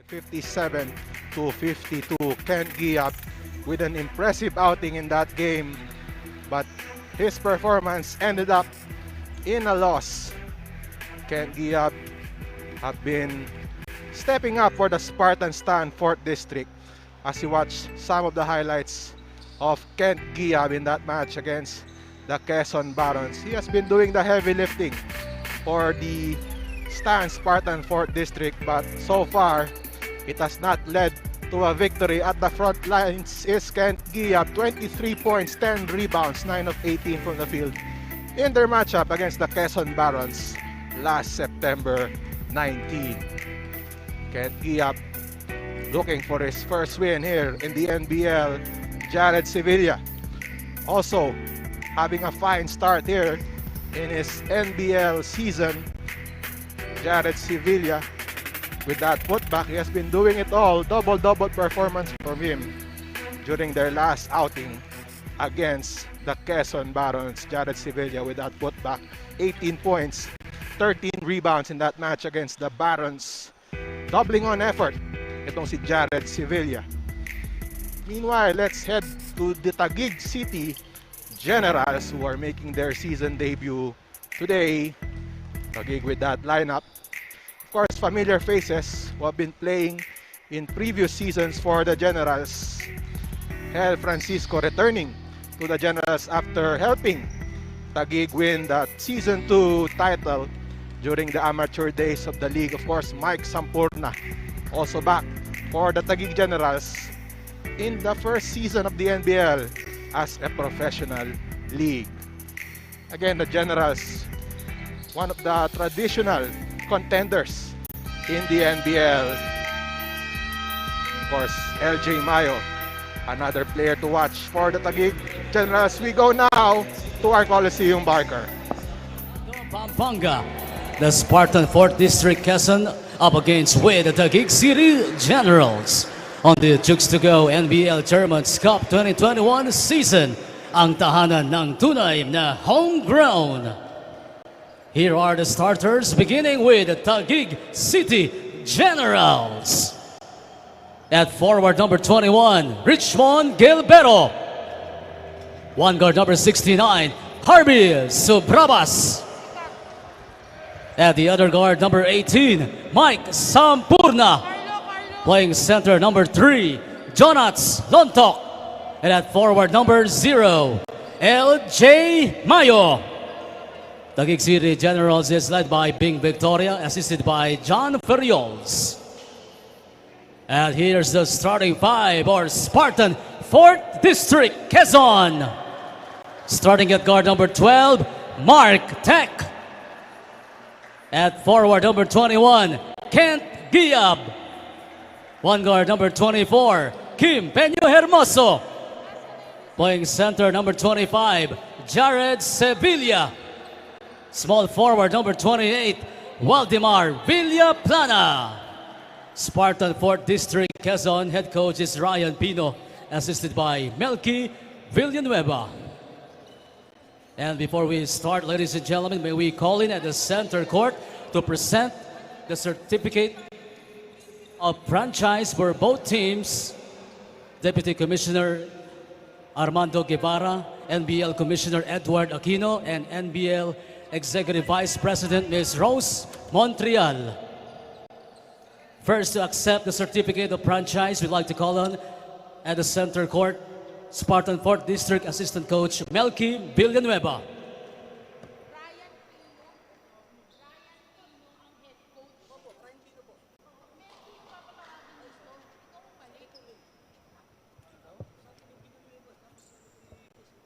57 to 52. Kent Giap with an impressive outing in that game, but his performance ended up in a loss. Kent Giap have been stepping up for the Spartan Stan 4th District. As you watch some of the highlights of Kent Giap in that match against the Quezon Barons, he has been doing the heavy lifting for the Stan Spartan 4th District, but so far it has not led to a victory. At the front lines is Kent Giap, 23 points, 10 rebounds, 9 of 18 from the field in their matchup against the Quezon Barons last September 19. Kent Giap looking for his first win here in the NBL. Jared Sevilla also having a fine start here in his NBL season. Jared Sevilla with that putback, he has been doing it all. Double-double performance from him during their last outing against the Quezon Barons. Jared Sevilla with that putback, 18 points, 13 rebounds in that match against the Barons. Doubling on effort itong si Jared Sevilla. Meanwhile, let's head to the Taguig City Generals, who are making their season debut today. Taguig with that lineup. Of course, familiar faces who have been playing in previous seasons for the Generals. Hel Francisco returning to the Generals after helping Taguig win that Season 2 title during the amateur days of the league. Of course, Mike Sampurna also back for the Taguig Generals in the first season of the NBL as a professional league. Again, the Generals, one of the traditional contenders in the NBL. Of course, LJ Mayo, another player to watch for the Taguig Generals. We go now to our Coliseum Barker. Pampanga, the Spartan 4th District Quezon up against with the Taguig City Generals on the Chooks-to-Go NBL Tournaments Cup 2021 season. Ang tahanan ng tunay na homegrown. Here are the starters, beginning with the Taguig City Generals. At forward number 21, Richmond Gilbero. One guard number 69, Harvey Subrabas. At the other guard number 18, Mike Sampurna. Playing center number 3, Jonats Lontok. And at forward number 0, LJ Mayo. Taguig City Generals is led by Bing Victoria, assisted by John Ferriols. And here's the starting 5 for Spartan 4th District Quezon. Starting at guard number 12, Mark Tech. At forward number 21, Kent Giap. One guard number 24, Kim Peño Hermoso. Playing center number 25, Jared Sevilla. Small forward number 28, Waldemar Villaplana. Spartan 4th District Quezon head coach is Ryan Pino, assisted by Melky Villanueva. And before we start, ladies and gentlemen, may we call in at the center court to present the certificate of franchise for both teams. Deputy Commissioner Armando Guevara, NBL Commissioner Edward Aquino, and NBL Executive Vice President Ms. Rose Montreal. First to accept the certificate of franchise, we'd like to call on at the center court, Spartan 4th District Assistant Coach Melky Villanueva.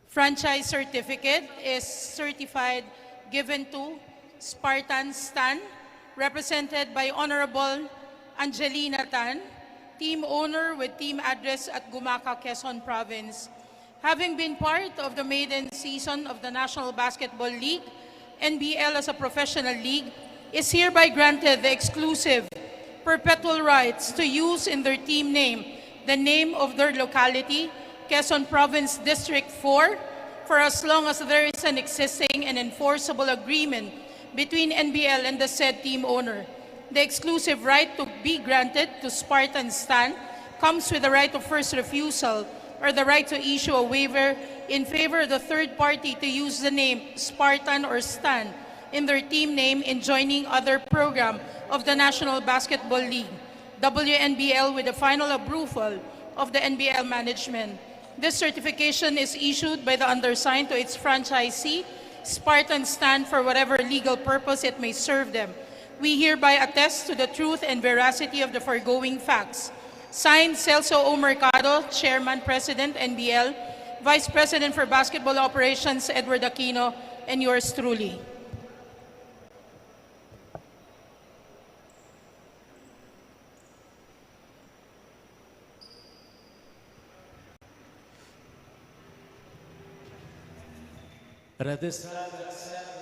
Franchise certificate is certified given to Spartan Stan, represented by Honorable Angelina Tan, team owner with team address at Gumaca, Quezon Province. Having been part of the maiden season of the National Basketball League, NBL as a professional league, is hereby granted the exclusive perpetual rights to use in their team name the name of their locality, Quezon Province District 4, for as long as there is an existing and enforceable agreement between NBL and the said team owner. The exclusive right to be granted to Spartan Stan comes with the right of first refusal or the right to issue a waiver in favor of the third party to use the name Spartan or Stan in their team name in joining other program of the National Basketball League, WNBL, with the final approval of the NBL management. This certification is issued by the undersigned to its franchisee, Spartan Stan, for whatever legal purpose it may serve them. We hereby attest to the truth and veracity of the foregoing facts. Signed, Celso O. Mercado, Chairman, President, NBL, Vice President for Basketball Operations, Edward Aquino, and yours truly.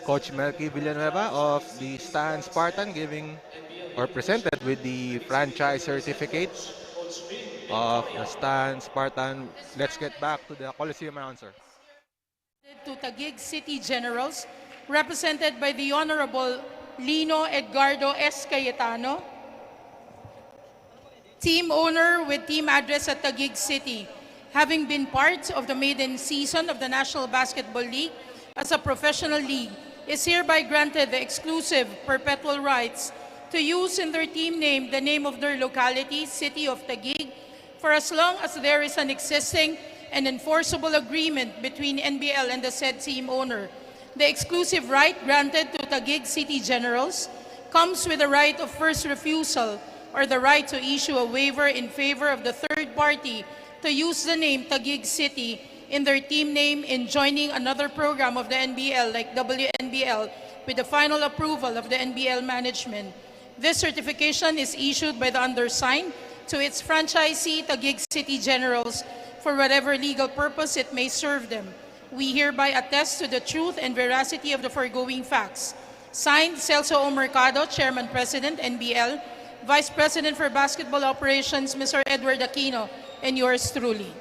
Coach Melky Villanueva of the Stan Spartan giving or presented with the franchise certificate of the Stan Spartan. Let's get back to the Coliseum announcer. To Taguig City Generals, represented by the Honorable Lino Edgardo S. Cayetano, team owner with team address at Taguig City, having been part of the maiden season of the National Basketball League as a professional league, is hereby granted the exclusive perpetual rights to use in their team name the name of their locality, City of Taguig, for as long as there is an existing and enforceable agreement between NBL and the said team owner. The exclusive right granted to Taguig City Generals comes with the right of first refusal or the right to issue a waiver in favor of the third party to use the name Taguig City in their team name in joining another program of the NBL like WNBL with the final approval of the NBL management. This certification is issued by the undersigned to its franchisee Taguig City Generals for whatever legal purpose it may serve them. We hereby attest to the truth and veracity of the foregoing facts. Signed, Celso O. Mercado, Chairman, President, NBL, Vice President for Basketball Operations, Mr. Edward Aquino, and yours truly.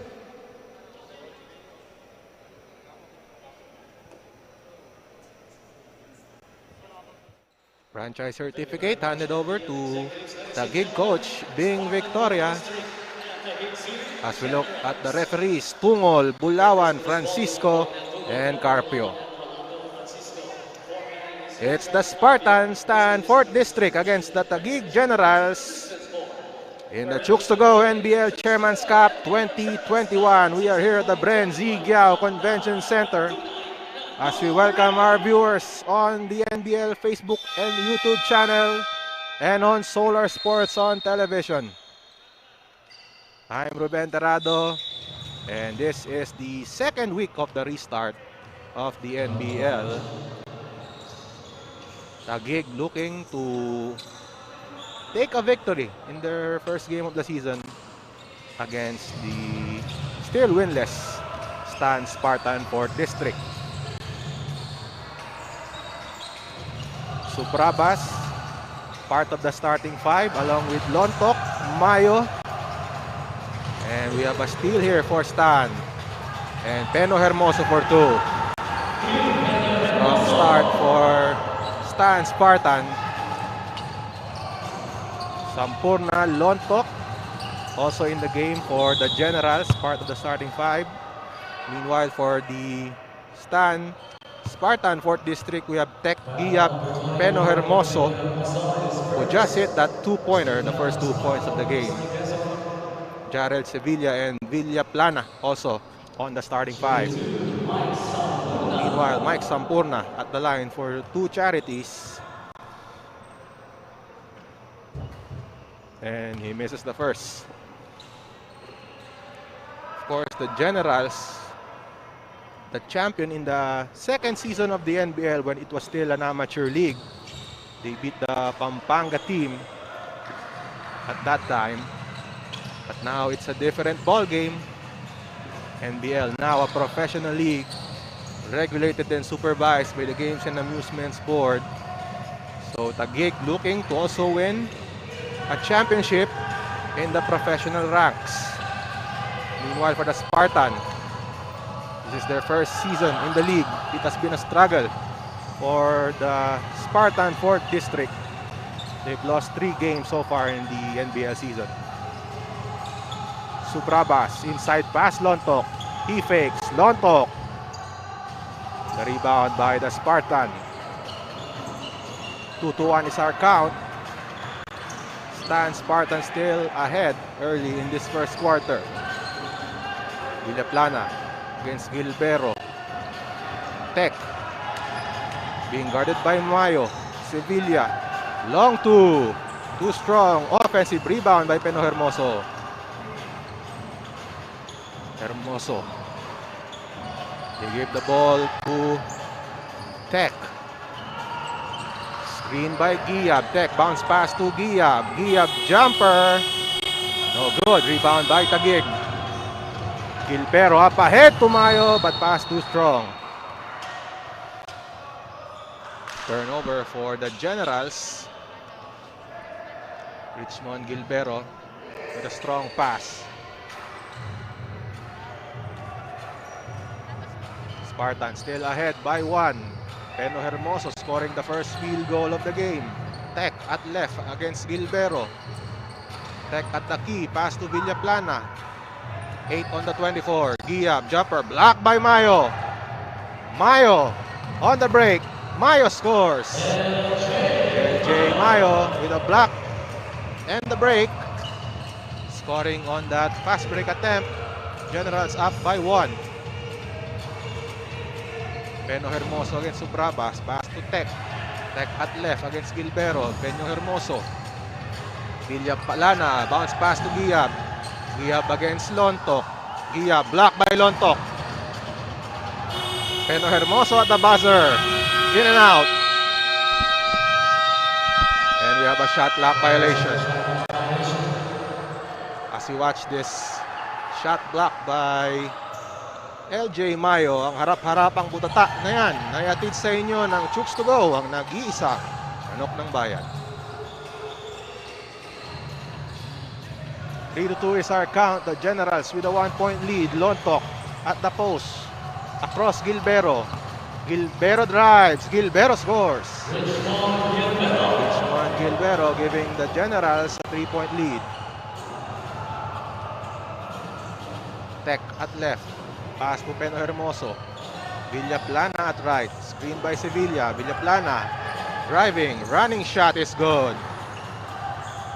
Franchise certificate handed over to Taguig coach Bing Victoria. As we look at the referees, Tungol, Bulawan, Francisco, and Carpio. It's the Spartan Stan 4th District against the Taguig Generals in the Chooks-to-Go NBL Chairman's Cup 2021. We are here at the Bren Z. Giao Convention Center as we welcome our viewers on the NBL Facebook and YouTube channel and on Solar Sports on television. I'm Ruben Terrado, and this is the second week of the restart of the NBL. Taguig looking to take a victory in their first game of the season against the still winless Stan Spartan 4th District. Subrabas, part of the starting five, along with Lontok, Mayo, and we have a steal here for Stan, and Peno Hermoso for two. Strong start for Stan Spartan. Sampurna, Lontok, also in the game for the Generals, part of the starting five. Meanwhile, for the Stan Spartan 4th District, we have Tech Giap, Peno Hermoso, who just hit that two-pointer, the first 2 points of the game. Jarel Sevilla and Villa Plana also on the starting five. Meanwhile, Mike Sampurna at the line for two charities. And he misses the first. Of course, the Generals, the champion in the second season of the NBL when it was still an amateur league. They beat the Pampanga team at that time. But now it's a different ball game. NBL now a professional league, regulated and supervised by the Games and Amusements Board. So Taguig looking to also win a championship in the professional ranks. Meanwhile, for the Spartan, this is their first season in the league. It has been a struggle for the Spartan 4th District. They've lost 3 games so far in the NBL season. Subrabas, inside pass, Lontok. He fakes, Lontok. The rebound by the Spartan. 2-1 is our count. Spartan still ahead early in this first quarter. Villaplana against Gilbero. Tech being guarded by Mayo. Sevilla. Long 2. Too strong. Offensive rebound by Peno Hermoso. Hermoso. They give the ball to Tech. Screen by Giab. Tech bounce pass to Giab. Giab jumper. No good. Rebound by Taguig. Gilbero up ahead to Mayo, but pass too strong. Turnover for the Generals. Richmond Gilbero with a strong pass. Spartan still ahead by 1. Peno Hermoso scoring the first field goal of the game. Tech at left against Gilbero. Tech at the key. Pass to Villaplana. 8 on the 24. Giab jumper blocked by Mayo. Mayo on the break. Mayo scores. LJ Mayo with a block and the break. Scoring on that fast break attempt. Generals up by 1. Peno Hermoso against Subrabas. Pass to Tech. Tech at left against Gilbero. Peno Hermoso. Villaplana. Bounce pass to Giab. Giab against Lontok. Giab blocked by Lontok. Peno Hermoso at the buzzer. In and out. And we have a shot clock violation. As we watch this shot block by LJ Mayo, ang harap-harapang butata na yan, naiatid sa inyo ng Chooks-to-Go, ang nag-iisa, manok ng bayan. 3-2 is our count. The Generals with a 1-point lead. Lontok at the post. Across Gilbero. Gilbero drives. Gilbero scores. Richmond Gilbero giving the Generals a 3-point lead. Tech at left. Pass to Peno Hermoso. Villaplana at right. Screen by Sevilla. Villaplana driving. Running shot is good.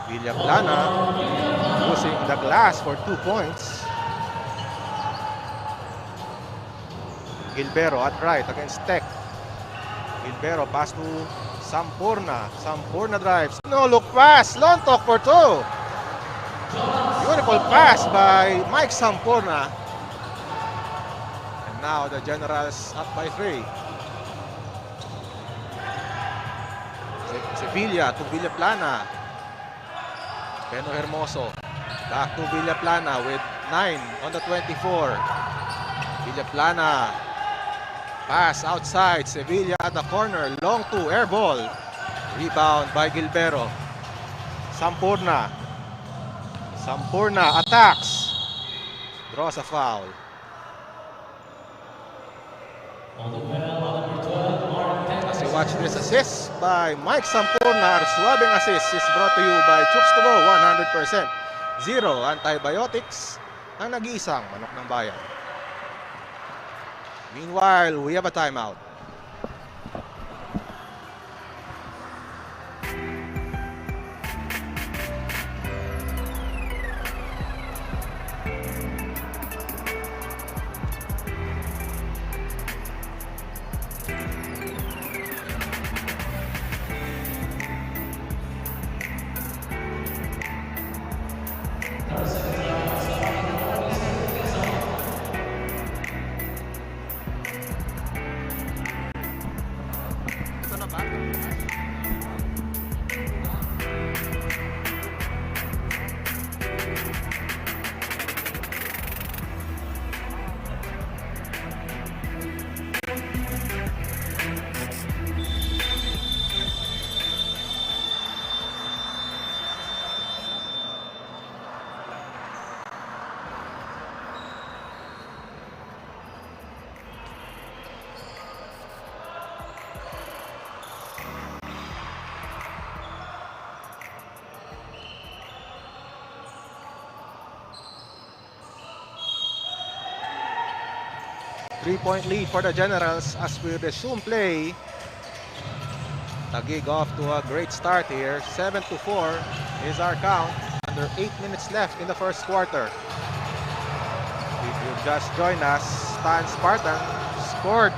Villaplana using the glass for 2 points. Gilbero at right against Tech. Gilbero pass to Sampurna. Sampurna drives. No look pass. Lontok for 2. Beautiful pass by Mike Sampurna. And now the Generals up by 3. Sevilla to Villaplana. Peno Hermoso. Back to Villaplana with 9 on the 24. Villaplana. Pass outside. Sevilla at the corner. Long 2. Air ball. Rebound by Gilbero. Sampurna. Sampurna attacks. Draws a foul. As you watch this assist by Mike Sampurna, our swabbing assist is brought to you by Chooks-to-Go 100%. Zero antibiotics, ang nag-iisang manok ng bayan. Meanwhile, we have a timeout. 3-point lead for the Generals as we resume play. Taguig off to a great start here. 7-4 is our count. Under 8 minutes left in the first quarter. If you just joined us, Spartan scored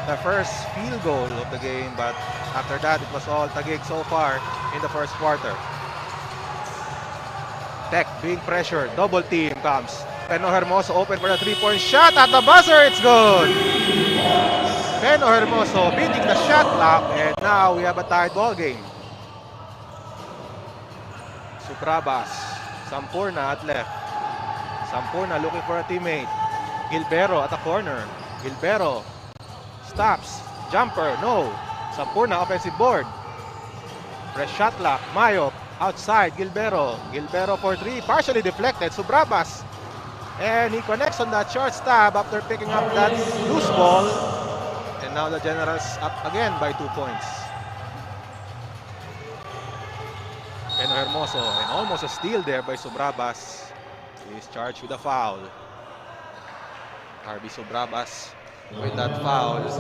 the first field goal of the game, but after that it was all Taguig so far in the first quarter. Tech being pressured, double team comes. Peno Hermoso open for the 3-point shot at the buzzer, it's good! Peno Hermoso beating the shot clock, and now we have a tied ball game. Subrabas, Sampurna at left. Sampurna looking for a teammate. Gilbero at the corner. Gilbero stops, jumper, no. Sampurna offensive board. Fresh shot clock, Mayo outside, Gilbero. Gilbero for 3, partially deflected. Subrabas. And he connects on that short stab after picking up that loose ball. And now the Generals up again by 2 points. Peno Hermoso, and almost a steal there by Subrabas. He is charged with a foul. Harvey Subrabas with that foul. And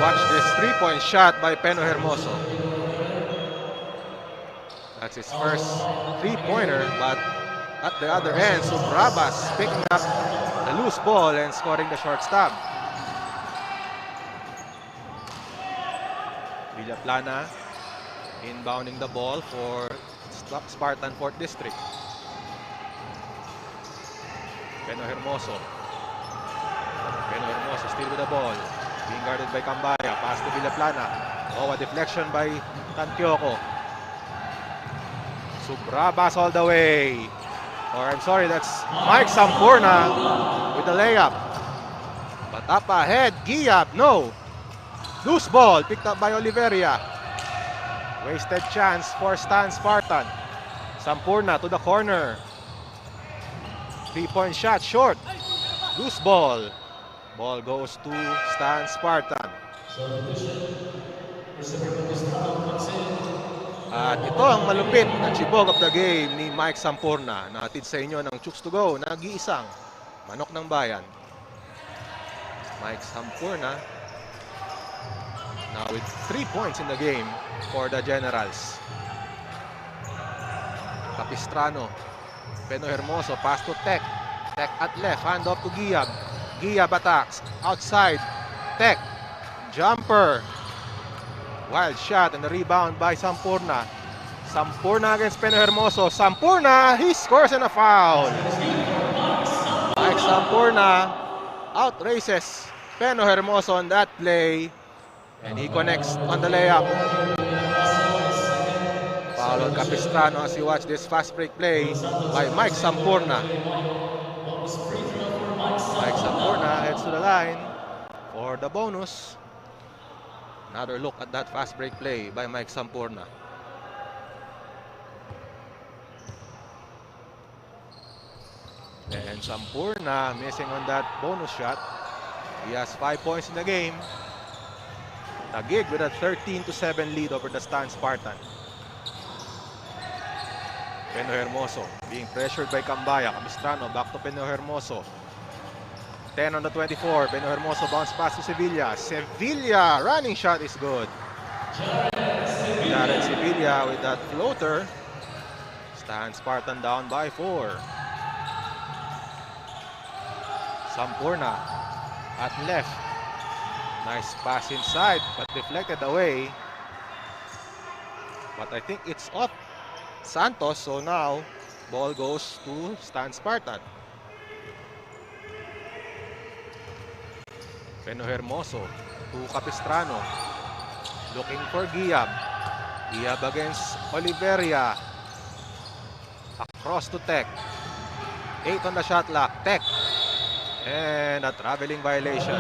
watch this 3-point shot by Peno Hermoso. That's his first 3-pointer, but at the other end, Subrabas picking up the loose ball and scoring the short stab. Villaplana inbounding the ball for Spartan 4th District. Peno Hermoso. Peno Hermoso still with the ball. Being guarded by Cambaya. Pass to Villaplana. Oh, a deflection by Tantioko. Subrabas all the way. Or I'm sorry, that's Mike Sampurna with the layup. But up ahead, Giap, no. Loose ball picked up by Oliveria. Wasted chance for Spartan. Sampurna to the corner. 3-point shot, short. Loose ball. Ball goes to Spartan. At ito ang malupit na chibog of the game ni Mike Sampurna. Natin sa inyo ng Chooks-to-Go, nag-iisang manok ng bayan. Mike Sampurna now with 3 points in the game for the Generals. Capistrano. Peno Hermoso, pass to Tech. Tech at left, hand off to Giab. Giab attacks, outside. Tech, jumper. Wild shot and the rebound by Sampurna. Sampurna against Peno Hermoso. Sampurna, he scores and a foul. Mike Sampurna outraces Peno Hermoso on that play. And he connects on the layup. Foul on Capistrano as you watch this fast break play by Mike Sampurna. Mike Sampurna heads to the line for the bonus. Another look at that fast break play by Mike Sampurna. And Sampurna missing on that bonus shot. He has 5 points in the game. Taguig with a 13-7 lead over the Spartan. Peno Hermoso being pressured by Cambaya. Capistrano back to Peno Hermoso. 10 on the 24. Peno Hermoso bounce pass to Sevilla. Sevilla running shot is good. Jared Sevilla with that floater. Spartan down by 4. Sampurna at left. Nice pass inside but deflected away. But I think it's off Santos, so now ball goes to Spartan. Peno Hermoso to Capistrano. Looking for Giab. Giab against Oliveria. Across to Tech. 8 on the shot clock. Tech. And a traveling violation.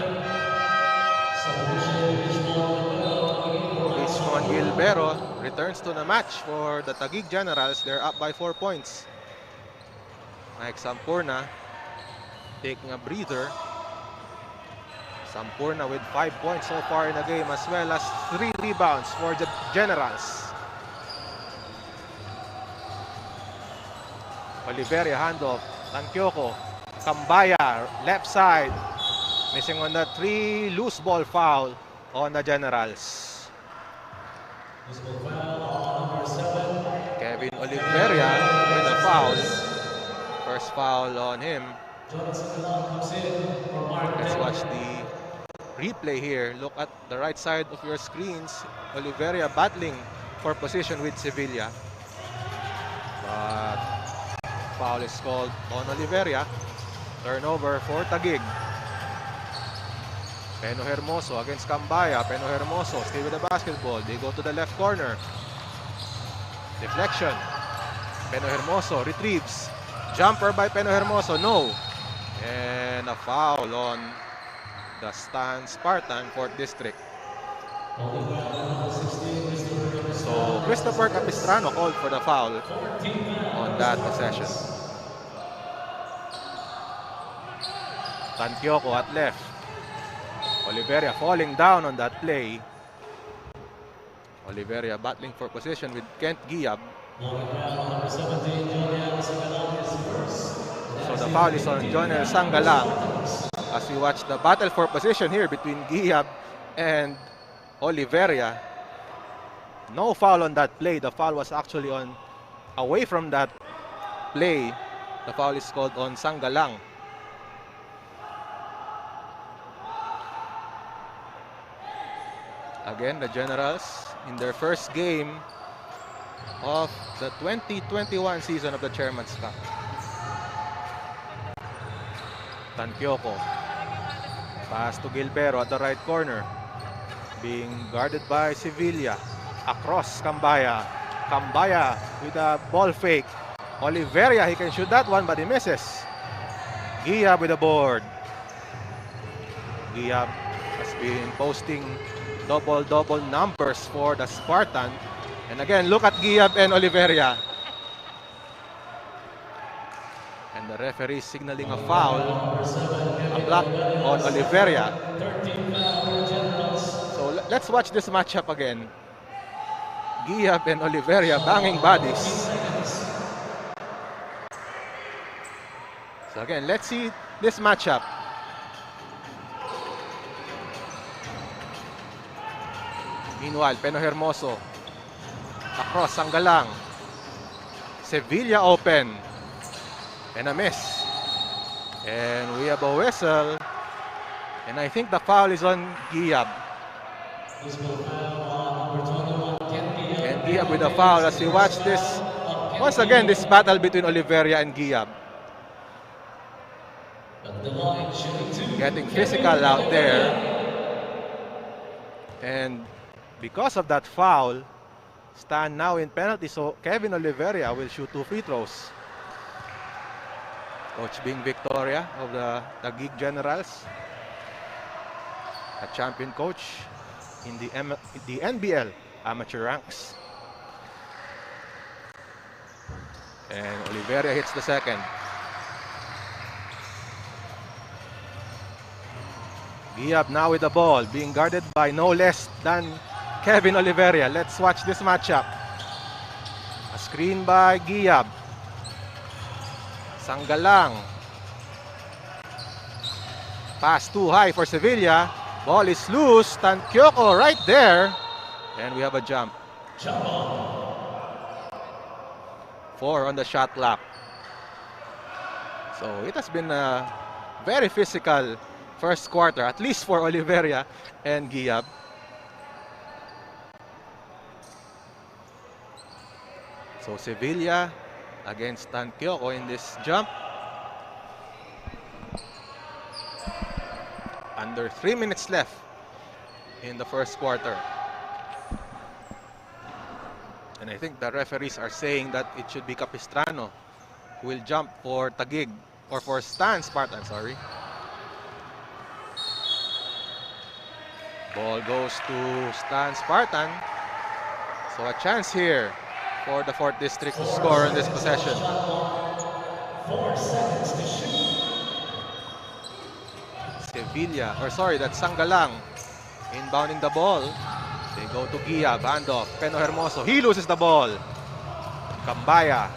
Richmond Gilbero returns to the match for the Taguig Generals. They're up by 4 points. Mike Sampurna taking a breather. Sampurna with 5 points so far in the game, as well as 3 rebounds for the Generals. Oliveria handoff. Tantioko. Cambaya, left side. Missing on that 3 loose ball foul on the Generals. Kevin Oliveria with a foul. First foul on him. Let's watch the replay here. Look at the right side of your screens. Oliveria battling for position with Sevilla. But foul is called on Oliveria. Turnover for Taguig. Peno Hermoso against Cambaya. Peno Hermoso stay with the basketball. They go to the left corner. Deflection. Peno Hermoso retrieves. Jumper by Peno Hermoso. No. And a foul on the Spartan 4th District. So Christopher Capistrano called for the foul on that possession. Tantioko at left. Oliveria falling down on that play. Oliveria battling for position with Kent Giab. So the foul is on Jonel Sangalang as we watch the battle for position here between Giab and Oliveria. No foul on that play. The foul was actually on away from that play. The foul is called on Sangalang. Again, the Generals in their first game of the 2021 season of the Chairman's Cup. Tantioko. Pass to Gilbero at the right corner. Being guarded by Sevilla. Across Cambaya. Cambaya with a ball fake. Oliveria, he can shoot that one but he misses. Giab with the board. Giab has been posting double numbers for the Spartan. And again, look at Giab and Oliveria. And the referee signaling a foul. A block on Oliveria. So let's watch this matchup again. Giab and Oliveria banging bodies. So again, let's see this matchup. Meanwhile, Peno Hermoso. Across Sangalang. Sevilla open. And a miss. And we have a whistle. And I think the foul is on Giab. And Giab with a foul as we watch this. Once again, this battle between Oliveria and Giab. Getting physical out there. And because of that foul, Stan now in penalty, so Kevin Oliveria will shoot 2 free throws. Coach Bing Victoria of the Taguig Generals, a champion coach in the NBL amateur ranks. And Oliveria hits the second. Giab now with the ball, being guarded by no less than Kevin Oliveria. Let's watch this matchup. A screen by Giab. Sangalang. Pass too high for Sevilla. Ball is loose. Tantioko right there. And we have a jump. 4 on the shot clock. So it has been a very physical first quarter, at least for Oliveria and Giab. So Sevilla against Tantioko in this jump. Under 3 minutes left in the first quarter. And I think the referees are saying that it should be Capistrano who will jump for Taguig, or for Spartan, sorry. Ball goes to Spartan. So a chance here for the 4th District to score in this possession. 4 seconds to shoot. Sevilla, or sorry, that's Sangalang inbounding the ball. They go to Giab, handoff, Peno Hermoso. He loses the ball. Cambaya.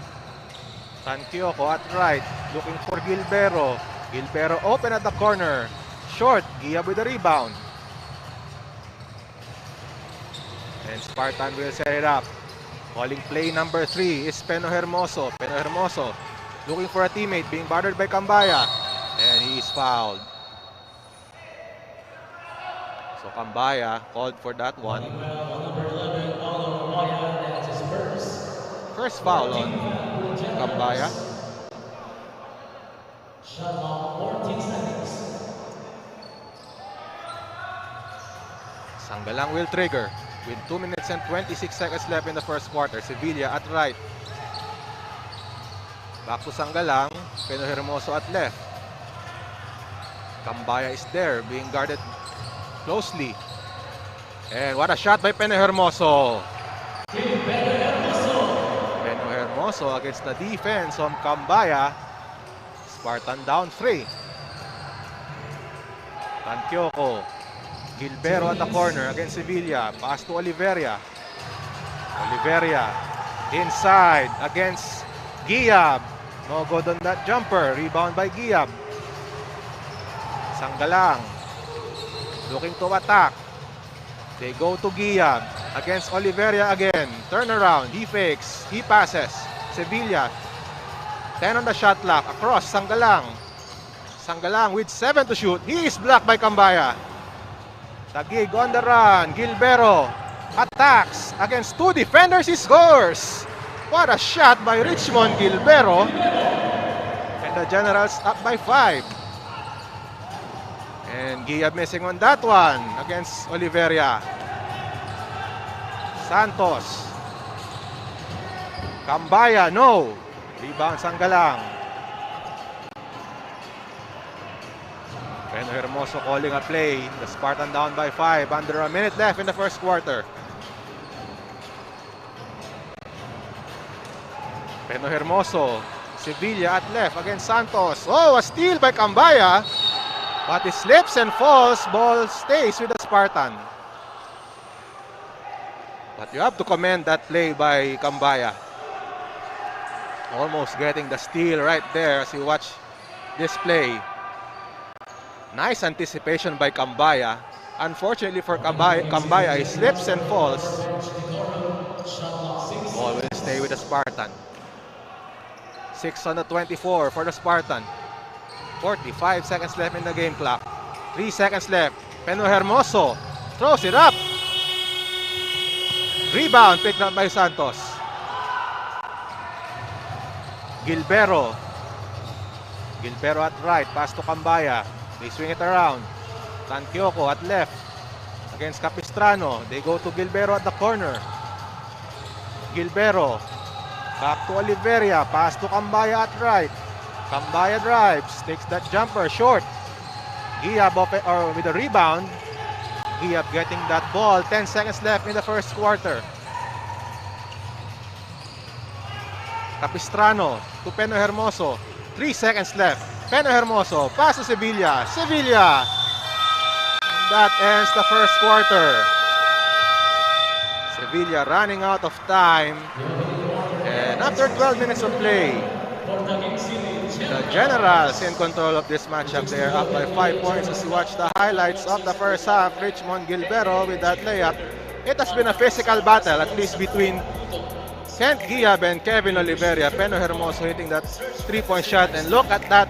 Tantioko at right, looking for Gilbero. Gilbero open at the corner. Short, Gia with the rebound. And Spartan will set it up. Calling play number 3 is Peno Hermoso. Peno Hermoso looking for a teammate, being bothered by Cambaya. And he is fouled. So Cambaya called for that one. First foul on Cambaya. Shot clock 14 seconds. Sanggalang will trigger with 2 minutes and 26 seconds left in the first quarter. Sevilla at right. Back to Sanggalang. Peno Hermoso at left. Cambaya is there, being guarded closely. And what a shot by Peno Hermoso. Peno Hermoso against the defense on Cambaya. Spartan down 3. Tantioko. Gilbero at the corner against Sevilla. Pass to Oliveria. Oliveria inside against Giab. No good on that jumper. Rebound by Giab. Sanggalang looking to attack. They go to Giab against Oliveria again. Turn around. He fakes. He passes. Sevilla 10 on the shot clock. Across Sanggalang. Sanggalang with 7 to shoot. He is blocked by Cambaya. Taguig on the run. Gilbero attacks against 2 defenders. He scores. What a shot by Richmond Gilbero. And the Generals up by 5. And Giab missing on that one against Oliveria. Santos. Cambaya, no. Rebound Sanggalang. Peno Hermoso calling a play. The Spartan down by 5. Under a minute left in the first quarter. Peno Hermoso. Sevilla at left against Santos. Oh, a steal by Cambaya. But it slips and falls. Ball stays with the Spartan. But you have to commend that play by Cambaya. Almost getting the steal right there as you watch this play. Nice anticipation by Cambaya. Unfortunately for Cambaya, he slips and falls. Ball will stay with the Spartan. 6 on the 24 for the Spartan. 45 seconds left in the game clock. 3 seconds left. Peno Hermoso throws it up. Rebound picked up by Santos. Gilbero. Gilbero at right. Pass to Cambaya. They swing it around. Tantioko at left against Capistrano. They go to Gilbero at the corner. Gilbero. Back to Oliveria. Pass to Cambaya at right. Cambaya drives. Takes that jumper short. Giab with a rebound. Giab getting that ball. 10 seconds left in the first quarter. Capistrano to Peno Hermoso. 3 seconds left. Peno Hermoso. Pass to Sevilla. Sevilla. That ends the first quarter. Sevilla running out of time. And after 12 minutes of play, the Generals in control of this matchup. They are up by 5 points as you watch the highlights of the first half. Richmond Gilbero with that layup. It has been a physical battle, at least between Kent Giab and Kevin Oliveria. Peno Hermoso hitting that 3-point shot. And look at that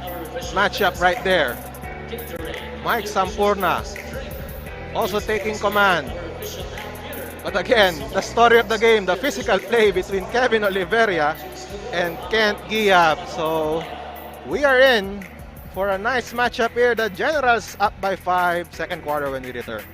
matchup right there. Mike Sampurna also taking command. But again, the story of the game, the physical play between Kevin Oliveria and Kent Giab. So we are in for a nice matchup here. The Generals up by 5, second quarter when we return.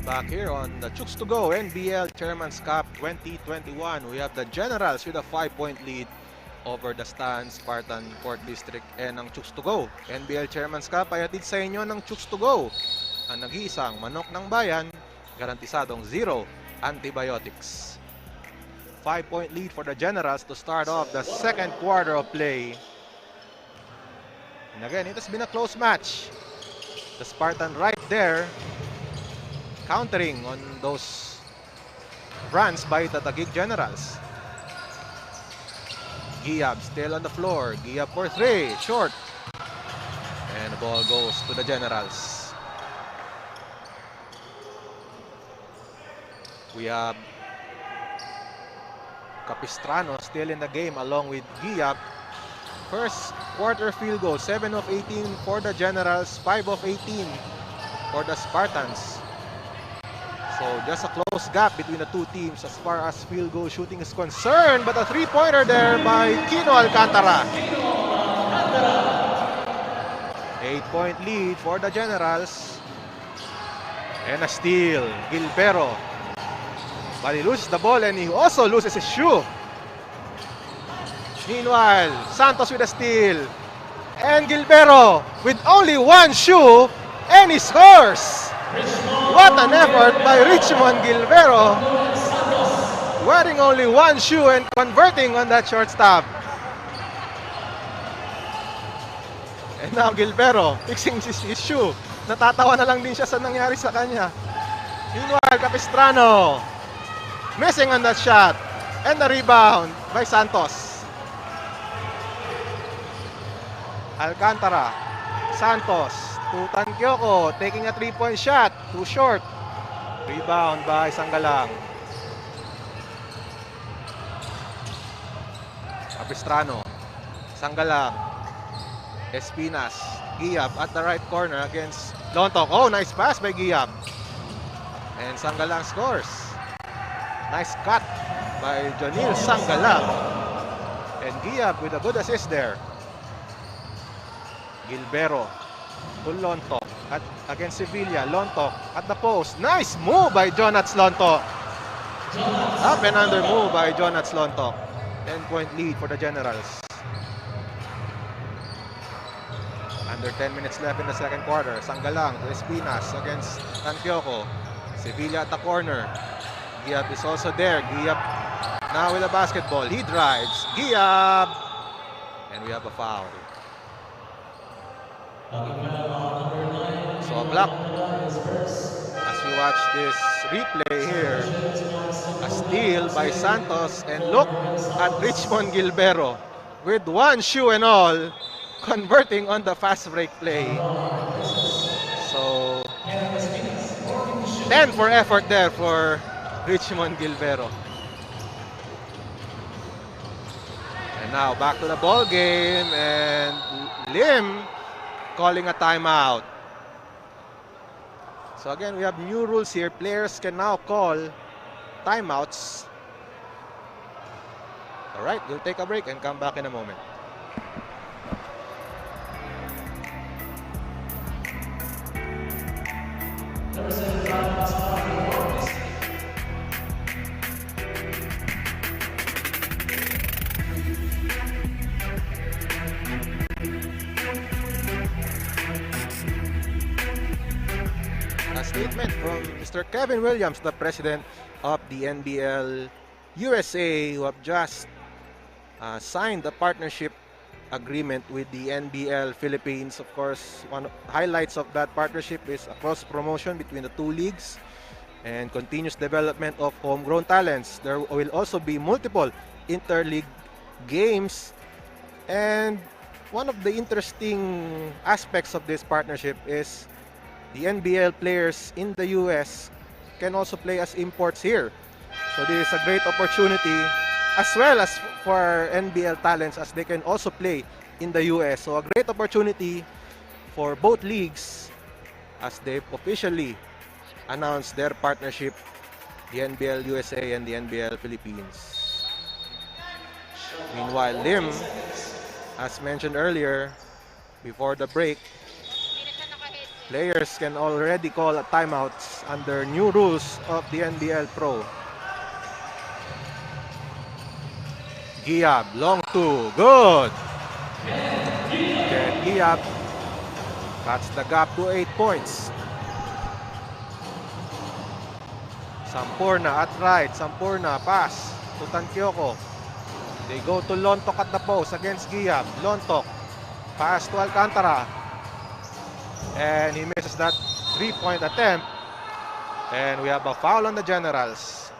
Back here on the Chooks-to-Go NBL Chairman's Cup 2021, we have the Generals with a 5-point lead over the Stan, Spartan, 4th District, and ang Chooks-to-Go NBL Chairman's Cup ay hatid sa inyo ng Chooks-to-Go, ang nag-iisang manok ng bayan, garantisadong zero antibiotics. 5-point lead for the Generals to start off the second quarter of play. And again, it has been a close match. The Spartan right there, countering on those runs by the Taguig Generals. Giab still on the floor. Giab for 3, short. And the ball goes to the Generals. We have Capistrano still in the game along with Giab. First quarter field goal, 7 of 18 for the Generals, 5 of 18 for the Spartans. So just a close gap between the two teams as far as field goal shooting is concerned. But a three-pointer there by Kino Alcantara. 8-point lead for the Generals. And a steal, Gilbero. But he loses the ball and he also loses his shoe. Meanwhile, Santos with a steal. And Gilbero with only one shoe and he scores. What an effort by Richmond Gilbero, wearing only one shoe and converting on that shortstop. And now Gilbero fixing his shoe. Natatawa na lang din siya sa nangyari sa kanya. Meanwhile, Capistrano missing on that shot. And the rebound by Santos. Alcantara, Santos, to Tankyoko, taking a 3-point shot, too short. Rebound by Sanggalang. Capistrano, Sanggalang, Espinas, Giab at the right corner against Lontok. Oh, nice pass by Giab. And Sanggalang scores. Nice cut by Jonil Sanggalang. And Giab with a good assist there. Gilbero to Lontok at against Sevilla. Lontok at the post. Nice move by Jonats Lontok. Up and under move by Jonats Lontok. 10-point lead for the Generals. Under 10 minutes left in the second quarter. Sanggalang to Espinas against Tankyoko. Sevilla at the corner. Giab is also there. Giab now with the basketball. He drives. Giab. And we have a foul. So a block. As we watch this replay here, a steal by Santos, and look at Richmond Gilbero with one shoe and all, converting on the fast break play. So 10 for effort there for Richmond Gilbero. And now back to the ball game, and Lim calling a timeout. So again, we have new rules here. Players can now call timeouts. All right, we'll take a break and come back in a moment. Statement from Mr. Kevin Williams, the president of the NBL USA, who have just signed a partnership agreement with the NBL Philippines. Of course, one of the highlights of that partnership is a cross promotion between the two leagues and continuous development of homegrown talents. There will also be multiple interleague games, and one of the interesting aspects of this partnership is the NBL players in the US can also play as imports here. So this is a great opportunity as well as for NBL talents, as they can also play in the US. So a great opportunity for both leagues as they officially announced their partnership, the NBL USA and the NBL Philippines. Meanwhile, Lim, as mentioned earlier before the break, Players can already call timeouts under new rules of the NBL Pro. Giab, long two, good. Ken Giab cuts the gap to 8 points. Sampurna at right, Sampurna pass to Tankyoko. They go to Lontok at the post against Giab. Lontok, pass to Alcantara. And he misses that 3-point attempt. And we have a foul on the Generals.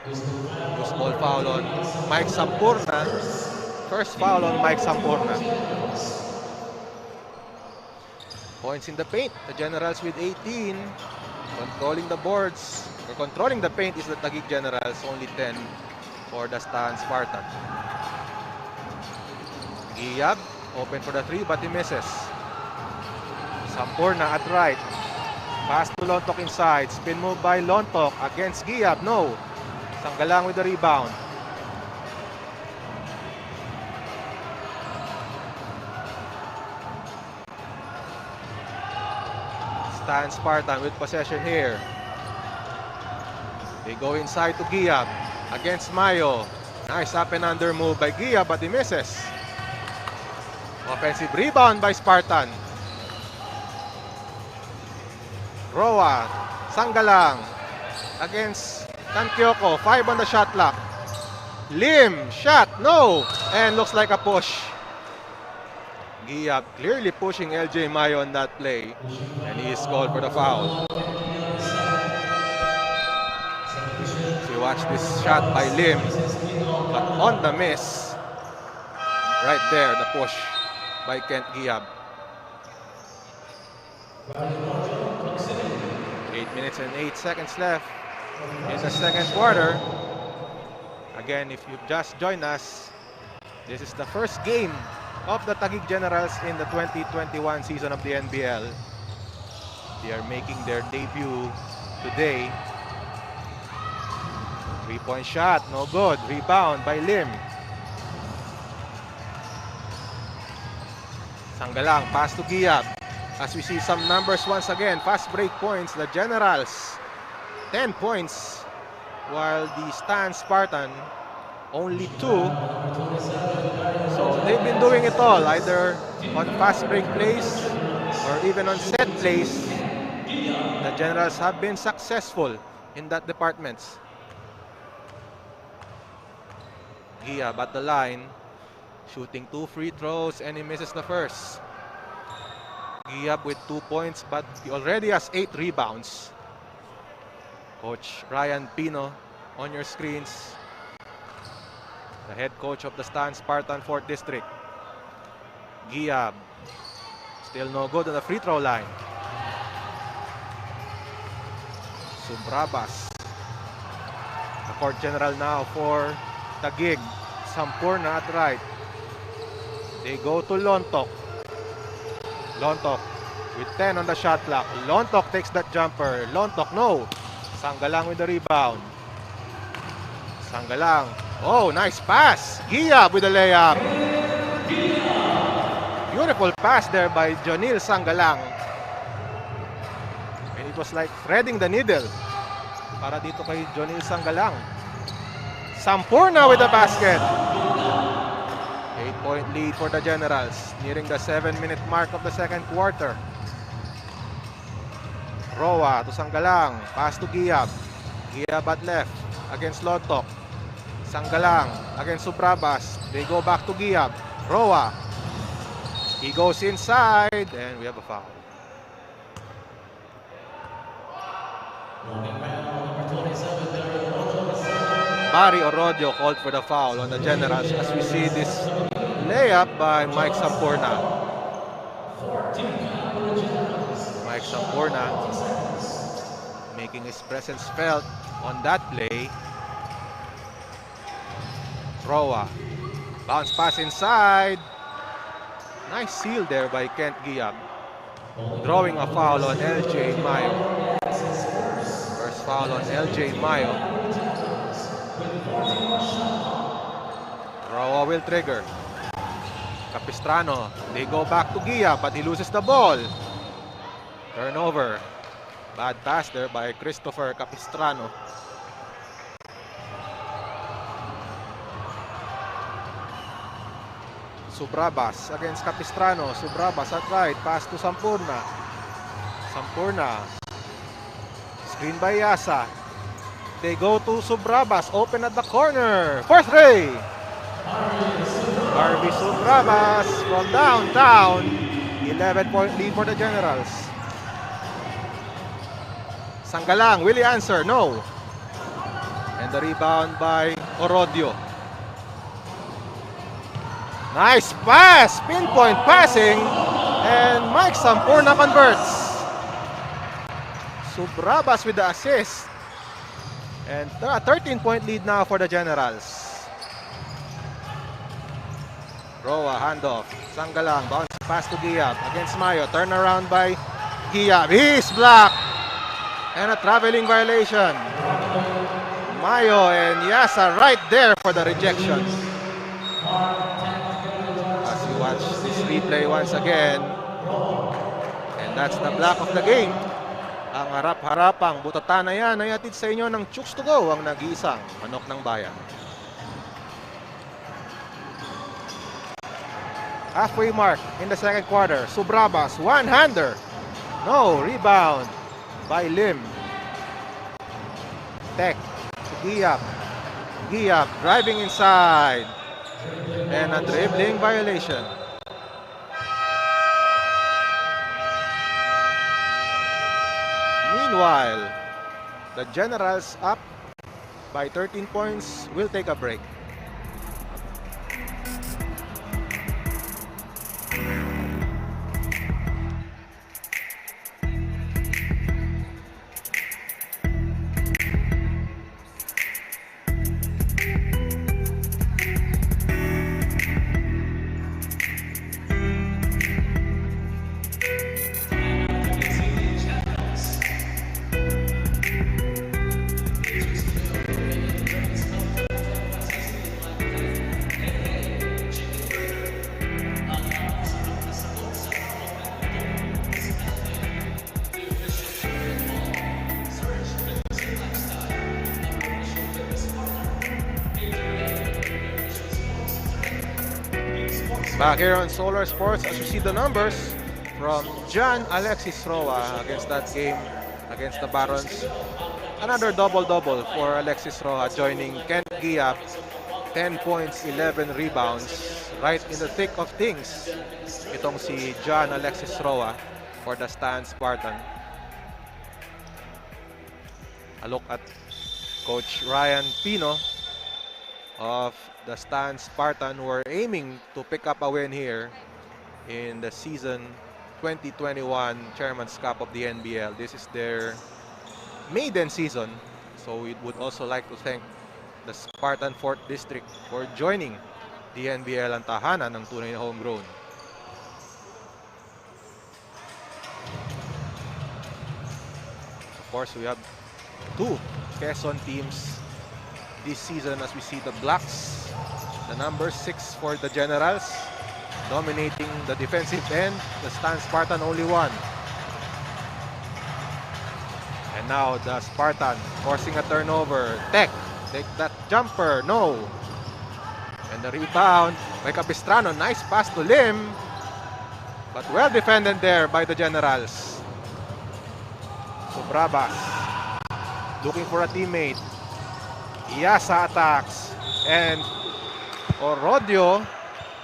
Loose ball foul on Mike Sampurna. First foul on Mike Sampurna. Points in the paint. The Generals with 18. Controlling the boards. Or controlling the paint is the Taguig Generals. Only 10 for the Spartan. Giab, open for the 3 but he misses. Sampurna at right. Pass to Lontok inside. Spin move by Lontok against Giab. No. Sanggalang with the rebound. Spartan with possession here. They go inside to Giab against Mayo. Nice up and under move by Giab but he misses. Offensive rebound by Spartan. Roa, Sanggalang against Tankyoko. 5 on the shot clock. Lim, shot, no! And looks like a push. Giab clearly pushing LJ Mayo on that play. And he is called for the foul. So you watch this shot by Lim. But on the miss, right there, the push by Kent Giab. 8 minutes and 8 seconds left in the second quarter. Again, if you've just joined us, this is the first game of the Taguig Generals in the 2021 season of the NBL. They are making their debut today. 3-point shot, no good. Rebound by Lim. Sanggalang, pass to Giab. As we see some numbers once again, fast break points. The Generals, 10 points, while the Spartan, only 2. So they've been doing it all, either on fast break plays or even on set plays. The Generals have been successful in that department. Giab at the line, shooting 2 free throws and he misses the first. Giab with 2 points but he already has 8 rebounds. Coach Ryan Pino on your screens. The head coach of the Spartan 4th District. Giab, still no good on the free throw line. Subrabas. The court general now for Taguig. Sampurna at right. They go to Lontok. Lontok with 10 on the shot clock. Lontok takes that jumper. Lontok, no. Sanggalang with the rebound. Sanggalang. Oh, nice pass. Giab with the layup. Beautiful pass there by Jonil Sanggalang. And it was like threading the needle para dito kay Jonil Sanggalang. Sampurna with the basket. 8-point lead for the Generals, nearing the 7-minute mark of the second quarter. Roa to Sanggalang, pass to Giab. Giab at left against Lontok. Sanggalang against Subrabas. They go back to Giab. Roa. He goes inside and we have a foul. Barry Orodio called for the foul on the Generals as we see this layup by Mike Sampurna. Mike Sampurna making his presence felt on that play. Roa. Bounce pass inside. Nice seal there by Kent Giab. Drawing a foul on LJ Mayo. First foul on LJ Mayo. Roa will trigger. Capistrano, they go back to Gia, but he loses the ball. Turnover. Bad pass there by Christopher Capistrano. Subrabas against Capistrano. Subrabas at right. Pass to Sampurna. Sampurna. Screen by Yasa. They go to Subrabas. Open at the corner. For three. Harvey Subrabas from downtown. 11-point lead for the Generals. Sanggalang, will he answer? No. And the rebound by Orodio. Nice pass! Pinpoint passing. And Mike Sampurna converts. Subrabas with the assist. And a 13-point lead now for the Generals. Roa, handoff. Sanggalang, bounce pass to Giab against Mayo. Turnaround by Giab. He's blocked. And a traveling violation. Mayo and Yasa right there for the rejection. As you watch this replay once again. And that's the block of the game. Ang harap-harapang butatan na yan ay hatid sa inyo ng Chooks-to-Go, ang nag-iisang manok ng bayan. Halfway mark in the second quarter. Subrabas, one-hander. No, rebound by Lim. Tech to Giap. Giap driving inside. And a dribbling violation. Meanwhile, the Generals up by 13 points will take a break. Back here on Solar Sports, as you see the numbers from John Alexis Roa against that game against the Barons. Another double-double for Alexis Roa, joining Kent Giap. 10 points, 11 rebounds. Right in the thick of things, itong si John Alexis Roa for the Stan Spartan. A look at Coach Ryan Pino of the Stan Spartan, who are aiming to pick up a win here in the season 2021 Chairman's Cup of the NBL. This is their maiden season, so we would also like to thank the Spartan 4th District for joining the NBL, ang tahanan ng tunay na homegrown. Of course, we have two Quezon teams this season, as we see the Blacks, the number 6 for the Generals, dominating the defensive end. The Stan Spartan only one. And now the Spartan forcing a turnover. Tech, take that jumper, no. And the rebound by Capistrano. Nice pass to Lim, but well defended there by the Generals. Subrabas looking for a teammate. Yasa attacks, and Orodio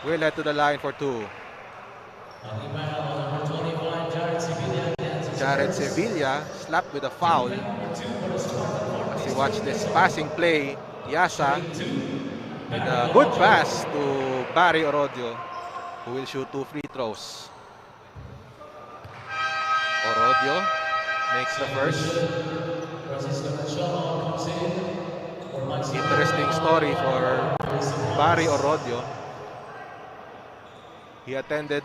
will head to the line for two. Jared Sevilla slapped with a foul. As you watch this passing play, Yasa with a good pass to Barry Orodio, who will shoot 2 free throws. Orodio makes the first. Interesting story for Barry Orodio. He attended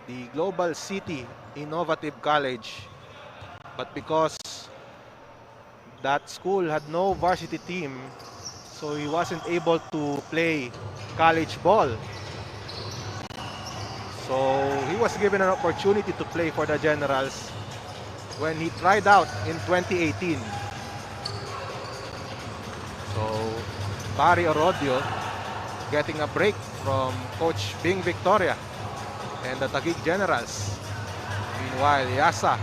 the Global City Innovative College, but because that school had no varsity team, so he wasn't able to play college ball. So he was given an opportunity to play for the Generals when he tried out in 2018. So Barry Orodio getting a break from Coach Bing Victoria and the Taguig Generals. Meanwhile, Yasa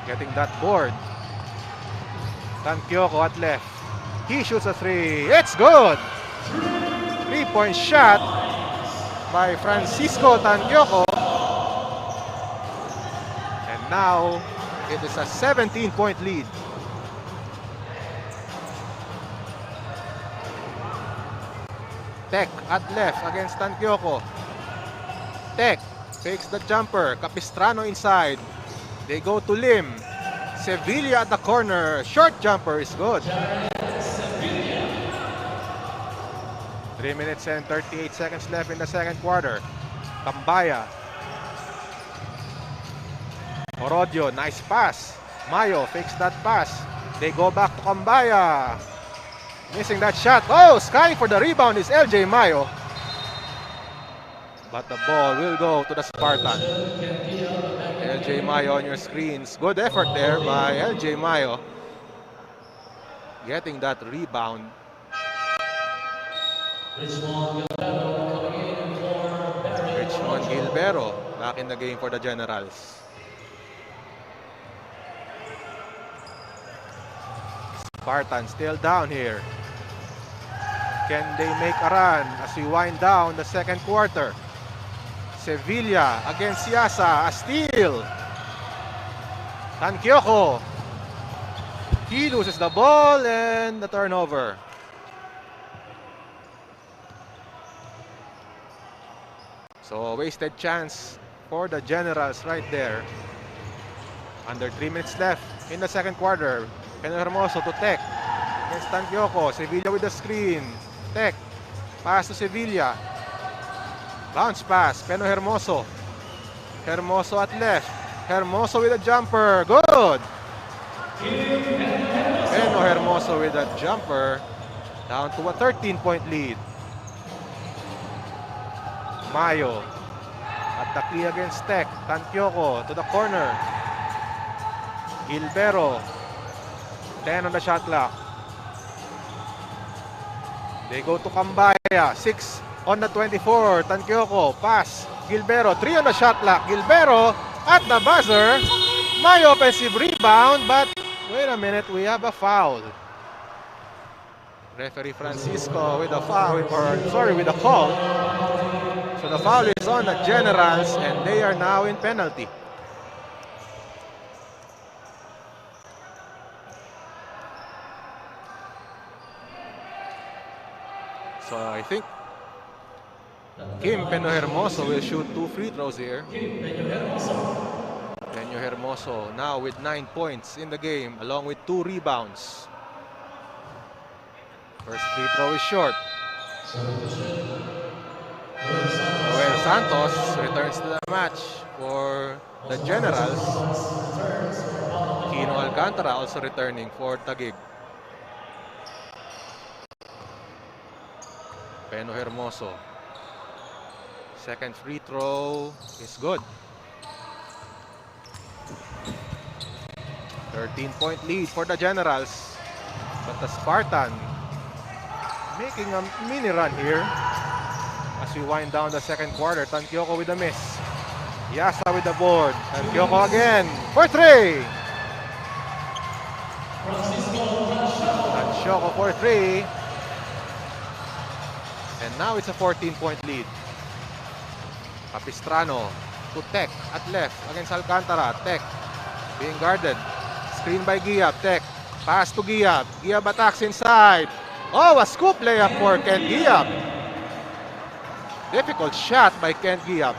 getting that board. Tankyoko at left. He shoots a three. It's good! 3-point shot by Francisco Tankyoko. And now it is a 17-point lead. Tech at left against Tankyoko. Tech fakes the jumper. Capistrano inside. They go to Lim. Sevilla at the corner. Short jumper is good. 3 minutes and 38 seconds left in the second quarter. Tambaya. Orodio, nice pass. Mayo fakes that pass. They go back to Tambaya. Missing that shot. Oh, skying for the rebound is LJ Mayo. But the ball will go to the Spartan. LJ Mayo on your screens. Good effort there by LJ Mayo. Getting that rebound. Richmond Gilbero back in the game for the Generals. Spartan still down here. Can they make a run as we wind down the second quarter? Sevilla against Yasa. A steal. Tankyoko. He loses the ball and the turnover. So a wasted chance for the Generals right there. Under 3 minutes left in the second quarter. Peno Hermoso to Tech against Tankyoko. Sevilla with the screen. Tech. Pass to Sevilla. Bounce pass. Peno Hermoso. Hermoso at left. Hermoso with a jumper. Good. Peno Hermoso with a jumper. Down to a 13-point lead. Mayo at the key against Tech. Tankyoko to the corner. Gilbero. 10 on the shot clock. They go to Cambaya. 6 on the 24. Tankyoko. Pass. Gilbero. 3 on the shot clock. Gilbero at the buzzer. Mayo offensive rebound. But wait a minute. We have a foul. Referee Francisco with a foul. With a call. So the foul is on the Generals and they are now in penalty. So I think Kim Peno Hermoso will shoot 2 free throws here. Peno Hermoso now with 9 points in the game along with 2 rebounds. First free throw is short. Noel Santos returns to the match for the Generals. Kino Alcantara also returning for Taguig. Peno Hermoso. Second free throw is good. 13-point lead for the Generals. But the Spartan making a mini run here. As we wind down the second quarter, Tankyoko with a miss. Yasa with the board. Tankyoko again for 3. Tankyoko for 3. And now it's a 14-point lead. Capistrano to Tech at left against Alcantara. Tech being guarded. Screen by Giab. Tech. Pass to Giab. Giab attacks inside. Oh, a scoop layup for Ken Giab. Difficult shot by Ken Giab.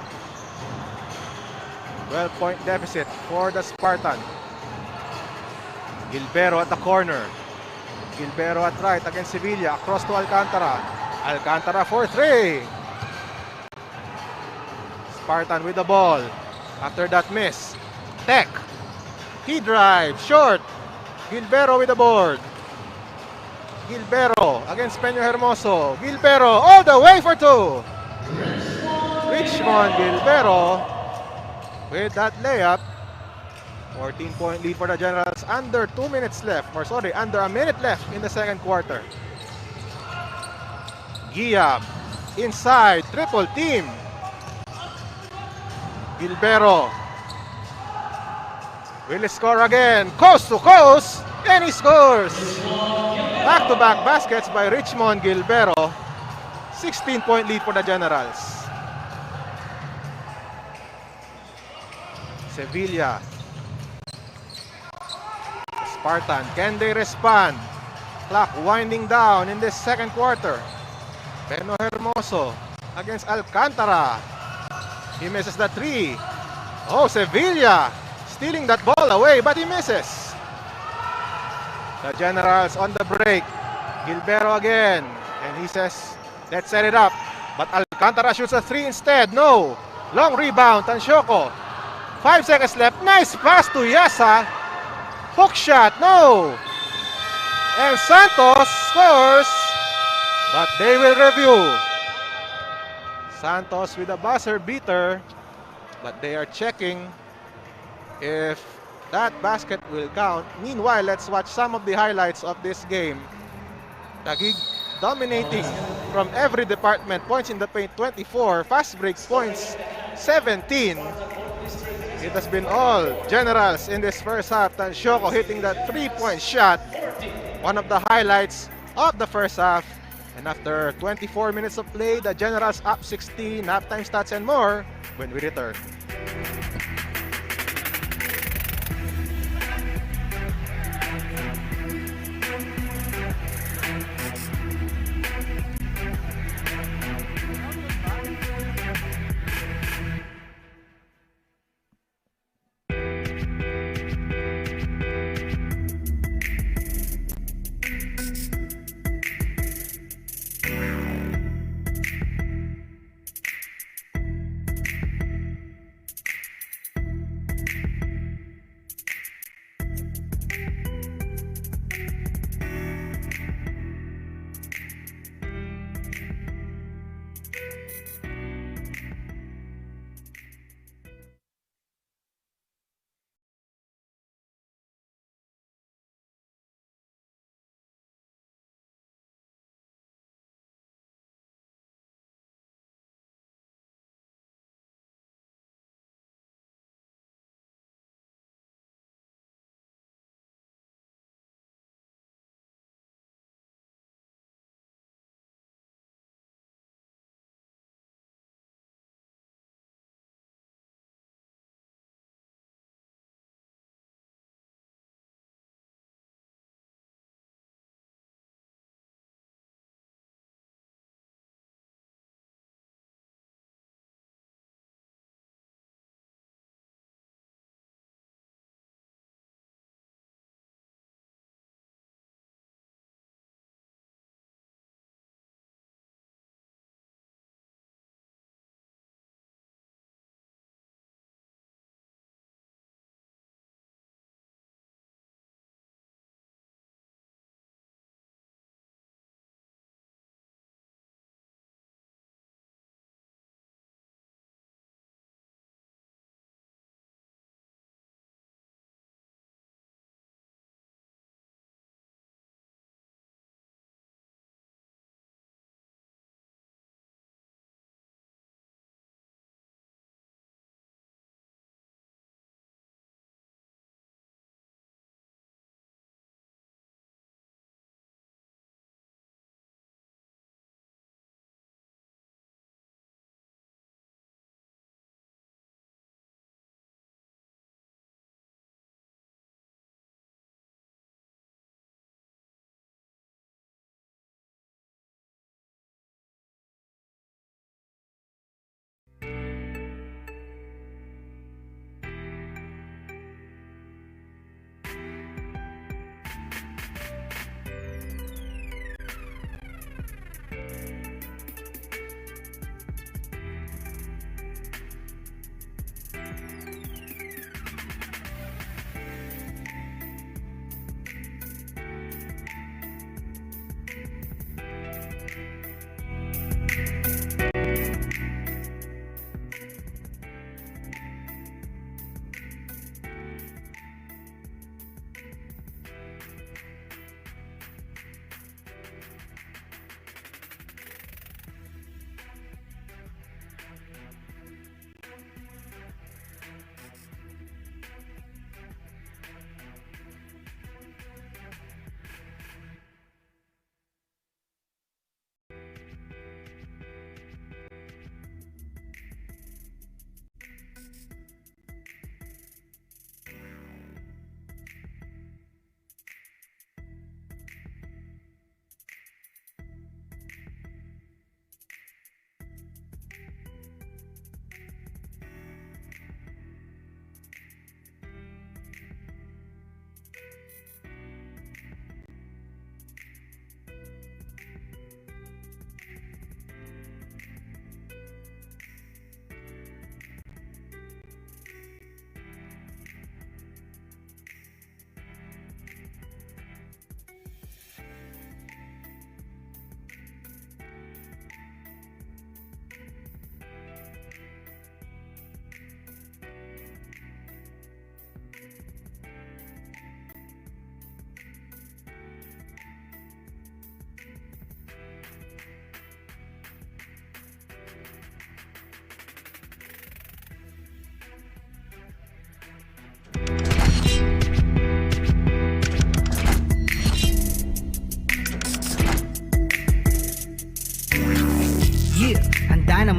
12-point deficit for the Spartan. Gilbero at the corner. Gilbero at right against Sevilla. Across to Alcantara. Alcantara for 3. Spartan with the ball. After that miss. Tech. He drives. Short. Gilbero with the board. Gilbero against Peno Hermoso. Gilbero all the way for 2. Richmond Gilbero with that layup. 14-point lead for the Generals. Under 2 minutes left, or sorry, under a minute left in the second quarter. Giab inside, triple team. Gilbero will score again, coast to coast, and he scores. Back-to-back baskets by Richmond Gilbero. 16-point lead for the Generals. Sevilla. Spartan, can they respond? Clock winding down in this second quarter. Beno Hermoso against Alcantara. He misses the three. Oh, Sevilla stealing that ball away, but he misses. The Generals on the break. Gilbero again, and he says, let's set it up. But Alcantara shoots a three instead. No. Long rebound, Tanshoco. 5 seconds left. Nice pass to Yasa. Hook shot, no. And Santos scores, but they will review. Santos with a buzzer beater, but they are checking if that basket will count. Meanwhile, let's watch some of the highlights of this game. Taguig dominating from every department. Points in the paint, 24. Fast break points, 17. It has been all Generals in this first half. Tanshoco hitting that three-point shot. One of the highlights of the first half. And after 24 minutes of play, the Generals up 16. Halftime stats and more when we return.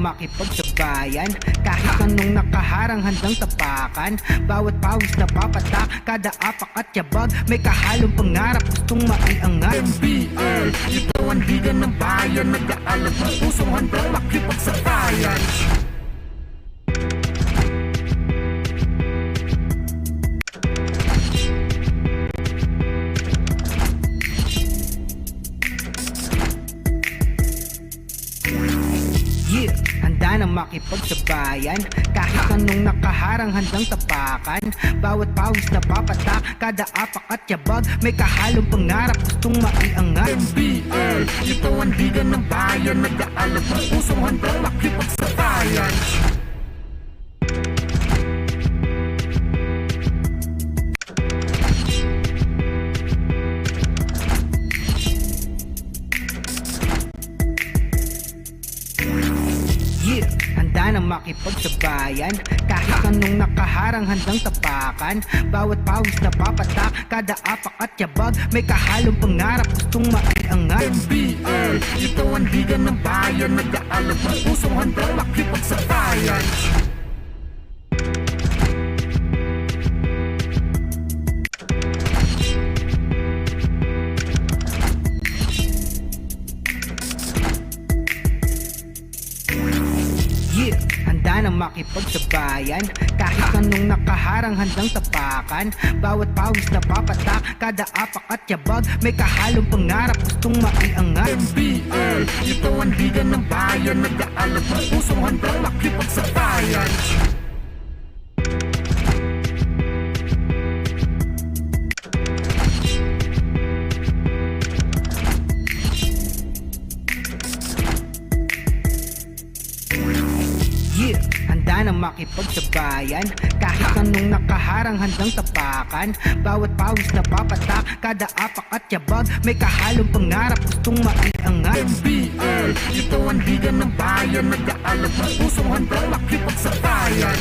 makipagsabayan. Kahit anong nakaharang handang tapakan. Bawat pawis na papatak, kada apak at yabag, may kahalong pangarap, gustong maiangat. NBL, ito ang liga ng bayan, nag-aalab ng pusong handang makipagsabayan. Handa na makipagsabayan. Kahit anong nakaharang handang tapakan. Bawat pawis na papatak, kada apak at yabag, may kahalong pangarap, gustong maiangat. NBL, ito ang liga ng bayan, nag-aalab ng pusong handang makipagsabayan. Handa na makipagsabayan. Kahit anong nakaharang handang tapakan. Bawat pawis na papatak, kada apak at yabag, may kahalong pangarap, gustong maiangat. NBL, ito ang liga ng bayan, nag-aalab ng pusong handang makipagsabayan. Handa na makipagsabayan. Kahit anong nakaharang handang tapakan. Bawat pawis na papatak, kada apak at yabag, may kahalong pangarap, gustong maiangat. NBL, ito ang liga ng bayan, nag-aalab ng pusong handang makipagsabayan. Handa na makipagsabayan. Kahit anong nakaharang handang tapakan. Bawat pawis na papatak, kada apak at yabag, may kahalong pangarap, gustong maiangat. NBL, ito ang liga ng bayan, nag-aalab ng pusong handang makipagsabayan.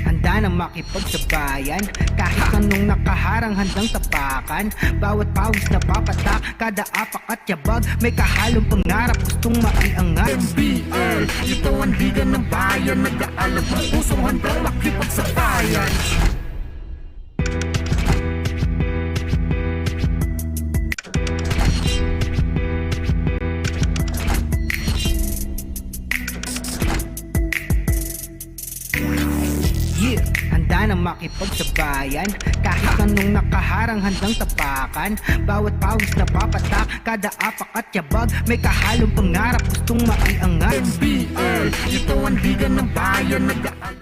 Handa na makipagsabayan. Kahit anong nakaharang handang tapakan. Bawat pawis na papatak, kada apak at yabag, may kahalong pangarap, gustong maiangat. NBL, ito ang liga ng bayan, nag-aalab ng pusong handang makipagsabayan. Handa na makipagsabayan. Kahit anong nakaharang handang tapakan. Bawat pawis na papatak, kada apak at yabag, may kahalong pangarap, gustong maiangat. NBL, ito ang liga ng bayan, nag-aalab.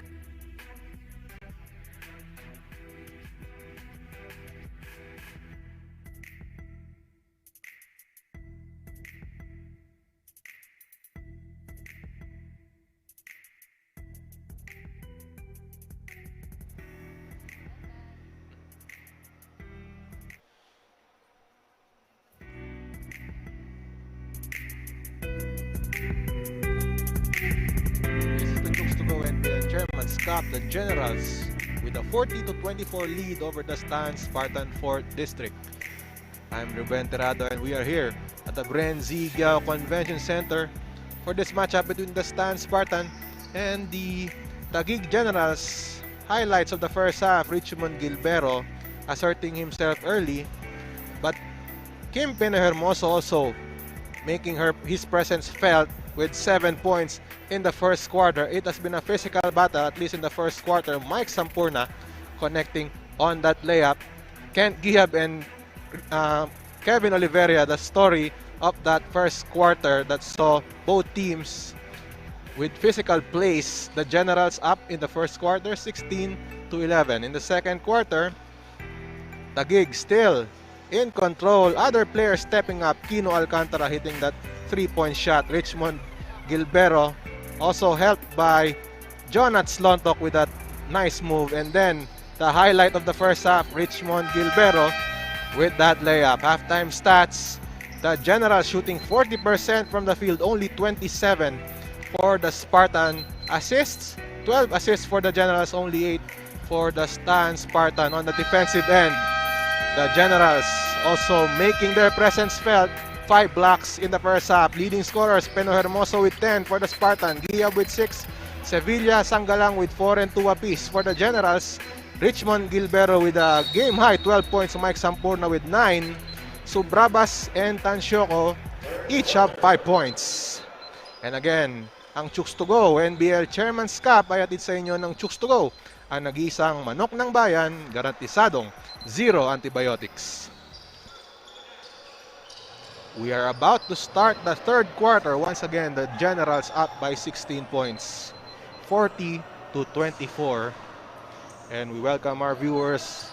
Chooks-to-Go NBL Chairman's Cup, the Generals, with a 40-24 lead over the Stan Spartan 4th District. I'm Ruben Terrado and we are here at the Bren Zigyao Convention Center for this matchup between the Stan Spartan and the Taguig Generals. Highlights of the first half, Richmond Gilbero asserting himself early, but Kim Pinahermoso also making his presence felt with 7 points in the first quarter. It has been a physical battle, at least in the first quarter. Mike Sampurna connecting on that layup. Kent Gihab and Kevin Oliveria, the story of that first quarter that saw both teams with physical plays. The Generals up in the first quarter, 16-11. In the second quarter, Taguig still in control. Other players stepping up. Kino Alcantara hitting that three-point shot. Richmond Gilbero also helped by Jonat Slontok with that nice move. And then the highlight of the first half, Richmond Gilbero with that layup. Halftime stats, the Generals shooting 40% from the field, only 27 for the Spartan assists. 12 assists for the Generals, only 8 for the Spartan. On the defensive end, the Generals also making their presence felt. 5 blocks in the first half. Leading scorers, Peno Hermoso with 10 for the Spartan. Giab with 6. Sevilla Sangalang with 4 and 2 apiece for the Generals. Richmond Gilbero with a game high 12 points. Mike Sampurna with 9. Subrabas and Tansyoco each have 5 points. And again, ang Chooks-to-Go NBL Chairman's Cup ay atid sa inyo ng Chooks-to-Go, ang nag-iisang manok ng bayan, garantisadong zero antibiotics. We are about to start the third quarter. Once again, the Generals up by 16 points, 40-24. And we welcome our viewers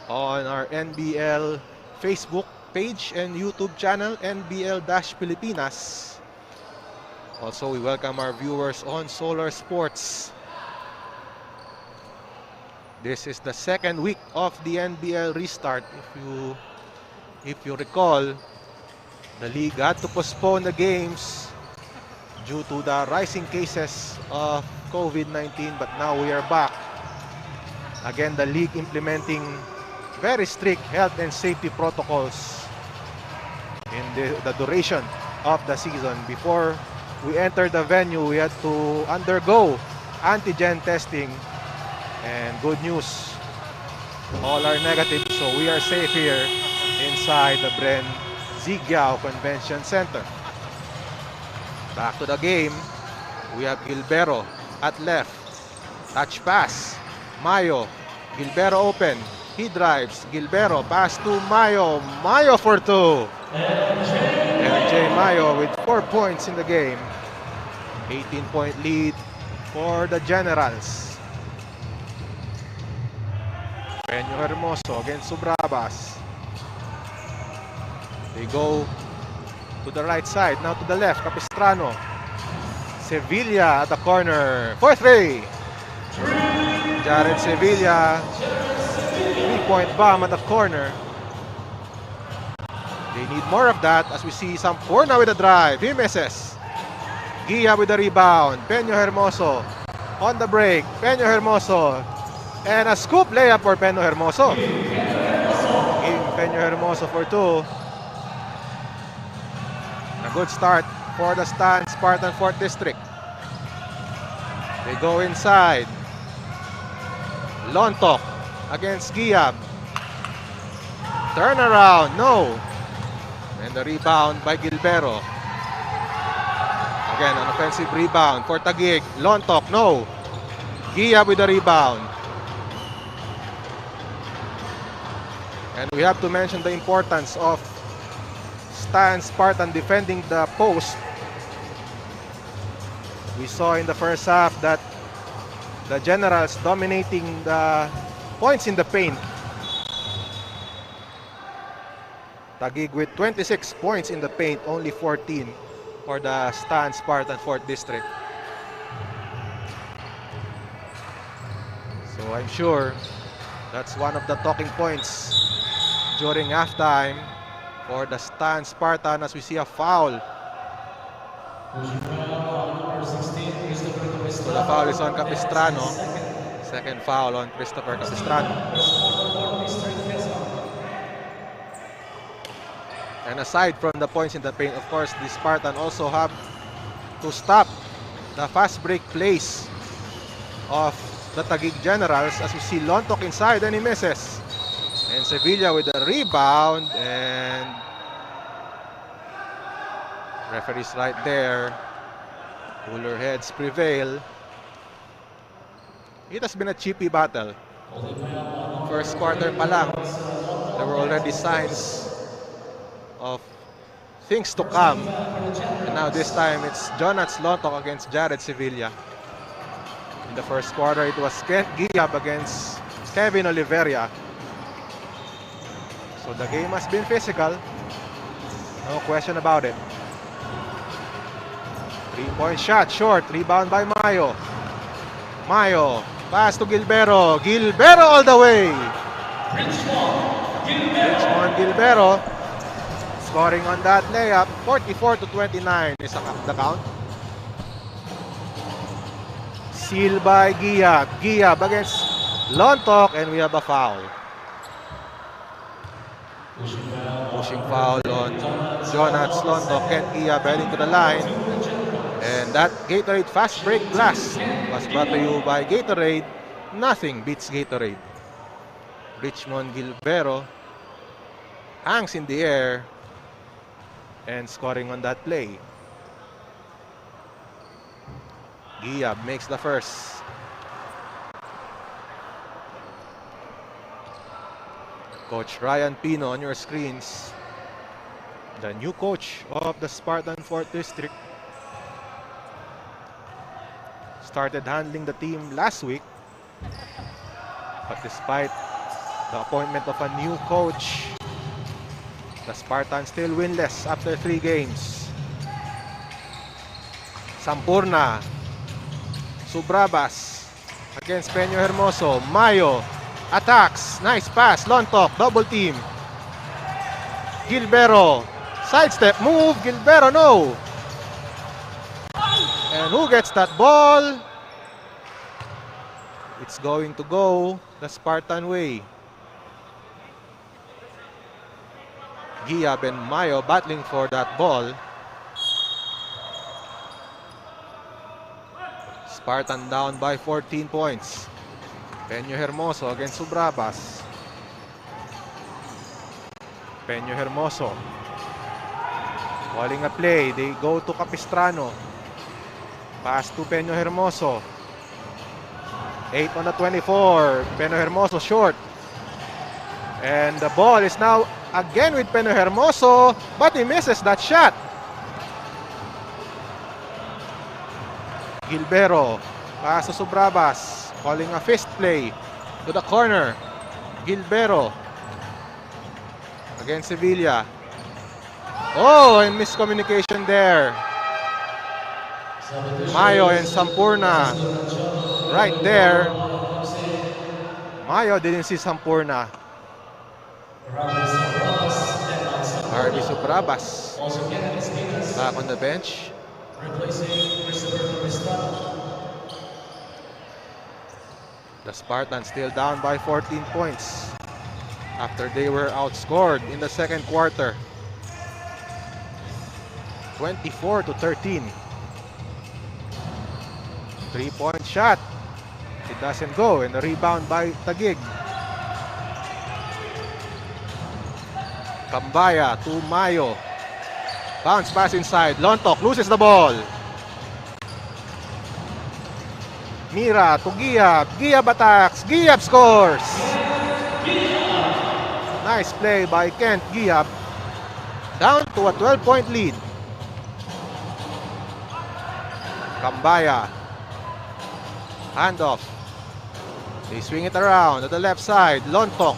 on our NBL Facebook page and YouTube channel, NBL-Pilipinas. Also, we welcome our viewers on Solar Sports. This is the second week of the NBL restart. If you recall, the league had to postpone the games due to the rising cases of COVID-19, but now we are back. Again, the league implementing very strict health and safety protocols in the duration of the season. Before we entered the venue, we had to undergo antigen testing, and good news, all are negative, so we are safe here inside the Bren Zigyao Convention Center. Back to the game, we have Gilbero at left, touch pass, Mayo, Gilbero open, he drives, Gilbero pass to Mayo, Mayo for 2. LJ Mayo with 4 points in the game. 18-point lead for the Generals. Peño Hermoso against Subrabas. They go to the right side, now to the left, Capistrano. Sevilla at the corner, for 3. Jared Sevilla, 3-point bomb at the corner. They need more of that as we see Sampurna with a drive. He misses. Gia with the rebound. Peño Hermoso on the break. Peño Hermoso. And a scoop layup for Peño Hermoso. In Peño Hermoso for 2. A good start for the Spartan 4th District. They go inside. Lontok against Giab. Turnaround, no. And the rebound by Gilbero. Again, an offensive rebound for Taguig. Lontok, no. Giab with the rebound. And we have to mention the importance of Spartan defending the post. We saw in the first half that the Generals dominating the points in the paint. Taguig with 26 points in the paint, only 14 for the Spartan 4th District. So I'm sure that's one of the talking points during halftime for the Spartan as we see a foul. So the foul is on Capistrano. Second foul on Christopher Capistrano. And aside from the points in the paint, of course, the Spartan also have to stop the fast break plays of the Taguig Generals as we see Lontok inside and he misses. And Sevilla with a rebound, and referee's right there. Cooler heads prevail. It has been a chippy battle. First quarter pa lang, there were already signs of things to come. And now this time it's Jonats Lontok against Jared Sevilla. In the first quarter, it was Kent Giab against Kevin Oliveria. So the game has been physical. No question about it. 3-point shot, short. Rebound by Mayo. Mayo, pass to Gilbero. Gilbero all the way. Richmond Gilbero scoring on that layup. 44-29 is the count. Seal by Giab. Giab against Lontok, and we have a foul. Pushing foul on Jonas Lontok. Kent Giab heading to the line. And that Gatorade Fast Break Blast was brought to you by Gatorade. Nothing beats Gatorade. Richmond Gilbero hangs in the air and scoring on that play. Giab makes the first. Coach Ryan Pino on your screens. The new coach of the Spartan 4th District. Started handling the team last week. But despite the appointment of a new coach, the Spartans still winless after 3 games. Sampurna. Subrabas against Peño Hermoso. Mayo attacks. Nice pass. Lontok. Double team. Gilbero. Sidestep move. Gilbero, no. And who gets that ball? It's going to go the Spartan way. Giab and Mayo battling for that ball. Spartan down by 14 points. Peño Hermoso against Subrabas. Peño Hermoso calling a play. They go to Capistrano. Pass to Peño Hermoso. 8 on the 24. Peño Hermoso short. And the ball is now again with Peño Hermoso, but he misses that shot. Gilbero, pass to Subrabas, calling a fist play to the corner. Gilbero against Sevilla. Oh, and miscommunication there. Mayo and Sampurna right there. Mayo didn't see Sampurna. Harvey Subrabas back on the bench. The Spartans still down by 14 points after they were outscored in the second quarter. 24-13. 3-point shot. It doesn't go, and a rebound by Taguig. Cambaya to Mayo. Bounce pass inside. Lontok loses the ball. Mira to Giab. Giab attacks. Giab scores. Nice play by Kent Giab. Down to a 12-point lead. Cambaya. Handoff. They swing it around to the left side. Lontok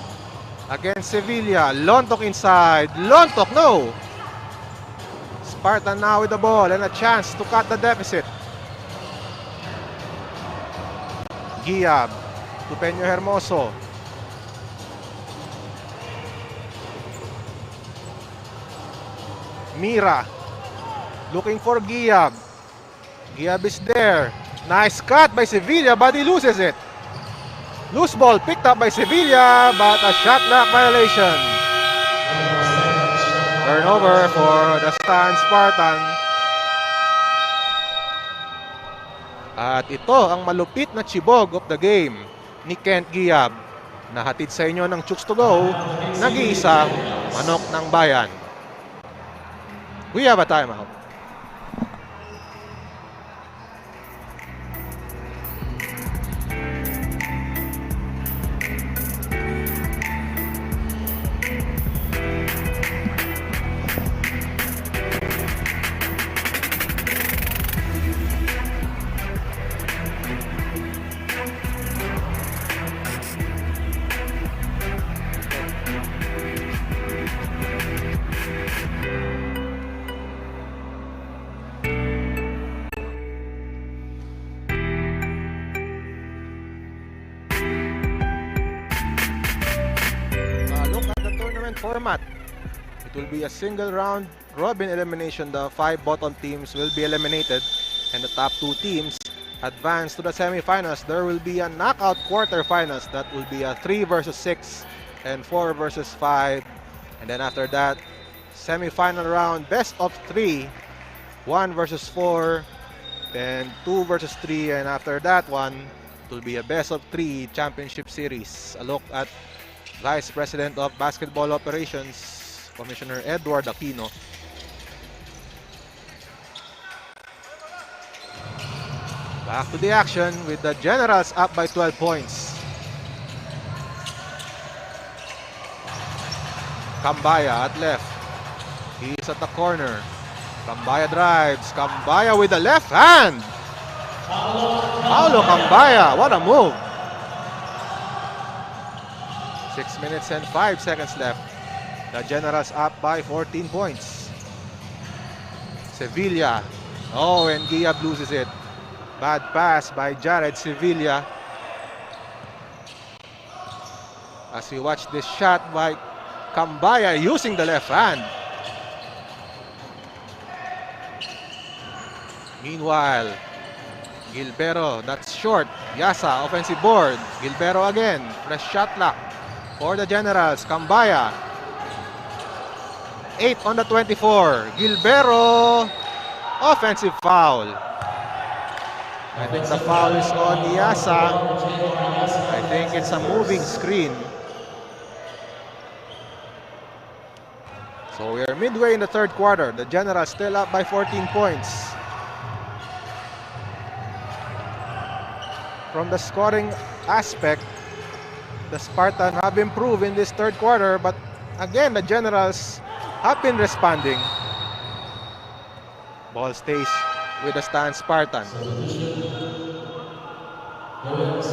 against Sevilla. Lontok inside. Lontok, no. Spartan now with the ball and a chance to cut the deficit. Giab to Peño Hermoso. Mira looking for Giab. Giab is there. Nice cut by Sevilla, but he loses it. Loose ball picked up by Sevilla, but a shot clock violation. Turnover for the Spartan. At ito ang malupit na chibog of the game ni Kent Giab. Nahatid sa inyo ng Chooks-to-Go, nag-iisang manok ng bayan. We have a timeout. Format. It will be a single round robin elimination. The 5 bottom teams will be eliminated and the top 2 teams advance to the semifinals. There will be a knockout quarterfinals. That will be a 3 versus 6 and 4 versus 5. And then after that, semifinal round, best of 3, 1 versus 4, then 2 versus 3. And after that one, it will be a best of 3 championship series. A look at Vice President of Basketball Operations, Commissioner Edward Aquino. Back to the action with the Generals up by 12 points. Cambaya at left. He's at the corner. Cambaya drives. Cambaya with the left hand. Paulo Cambaya, what a move. 6 minutes and 5 seconds left. The Generals up by 14 points. Sevilla. Oh, and Giab loses it. Bad pass by Jared Sevilla. As we watch this shot by Cambaya using the left hand. Meanwhile, Gilbero, that's short. Yasa, offensive board. Gilbero again. Fresh shot clock for the Generals. Cambaya. 8 on the 24. Gilbero. Offensive foul. I think the foul is on Yasa. I think it's a moving screen. So we are midway in the third quarter. The Generals still up by 14 points. From the scoring aspect, the Spartan have improved in this third quarter, but again, the Generals have been responding. Ball stays with the stand Spartan.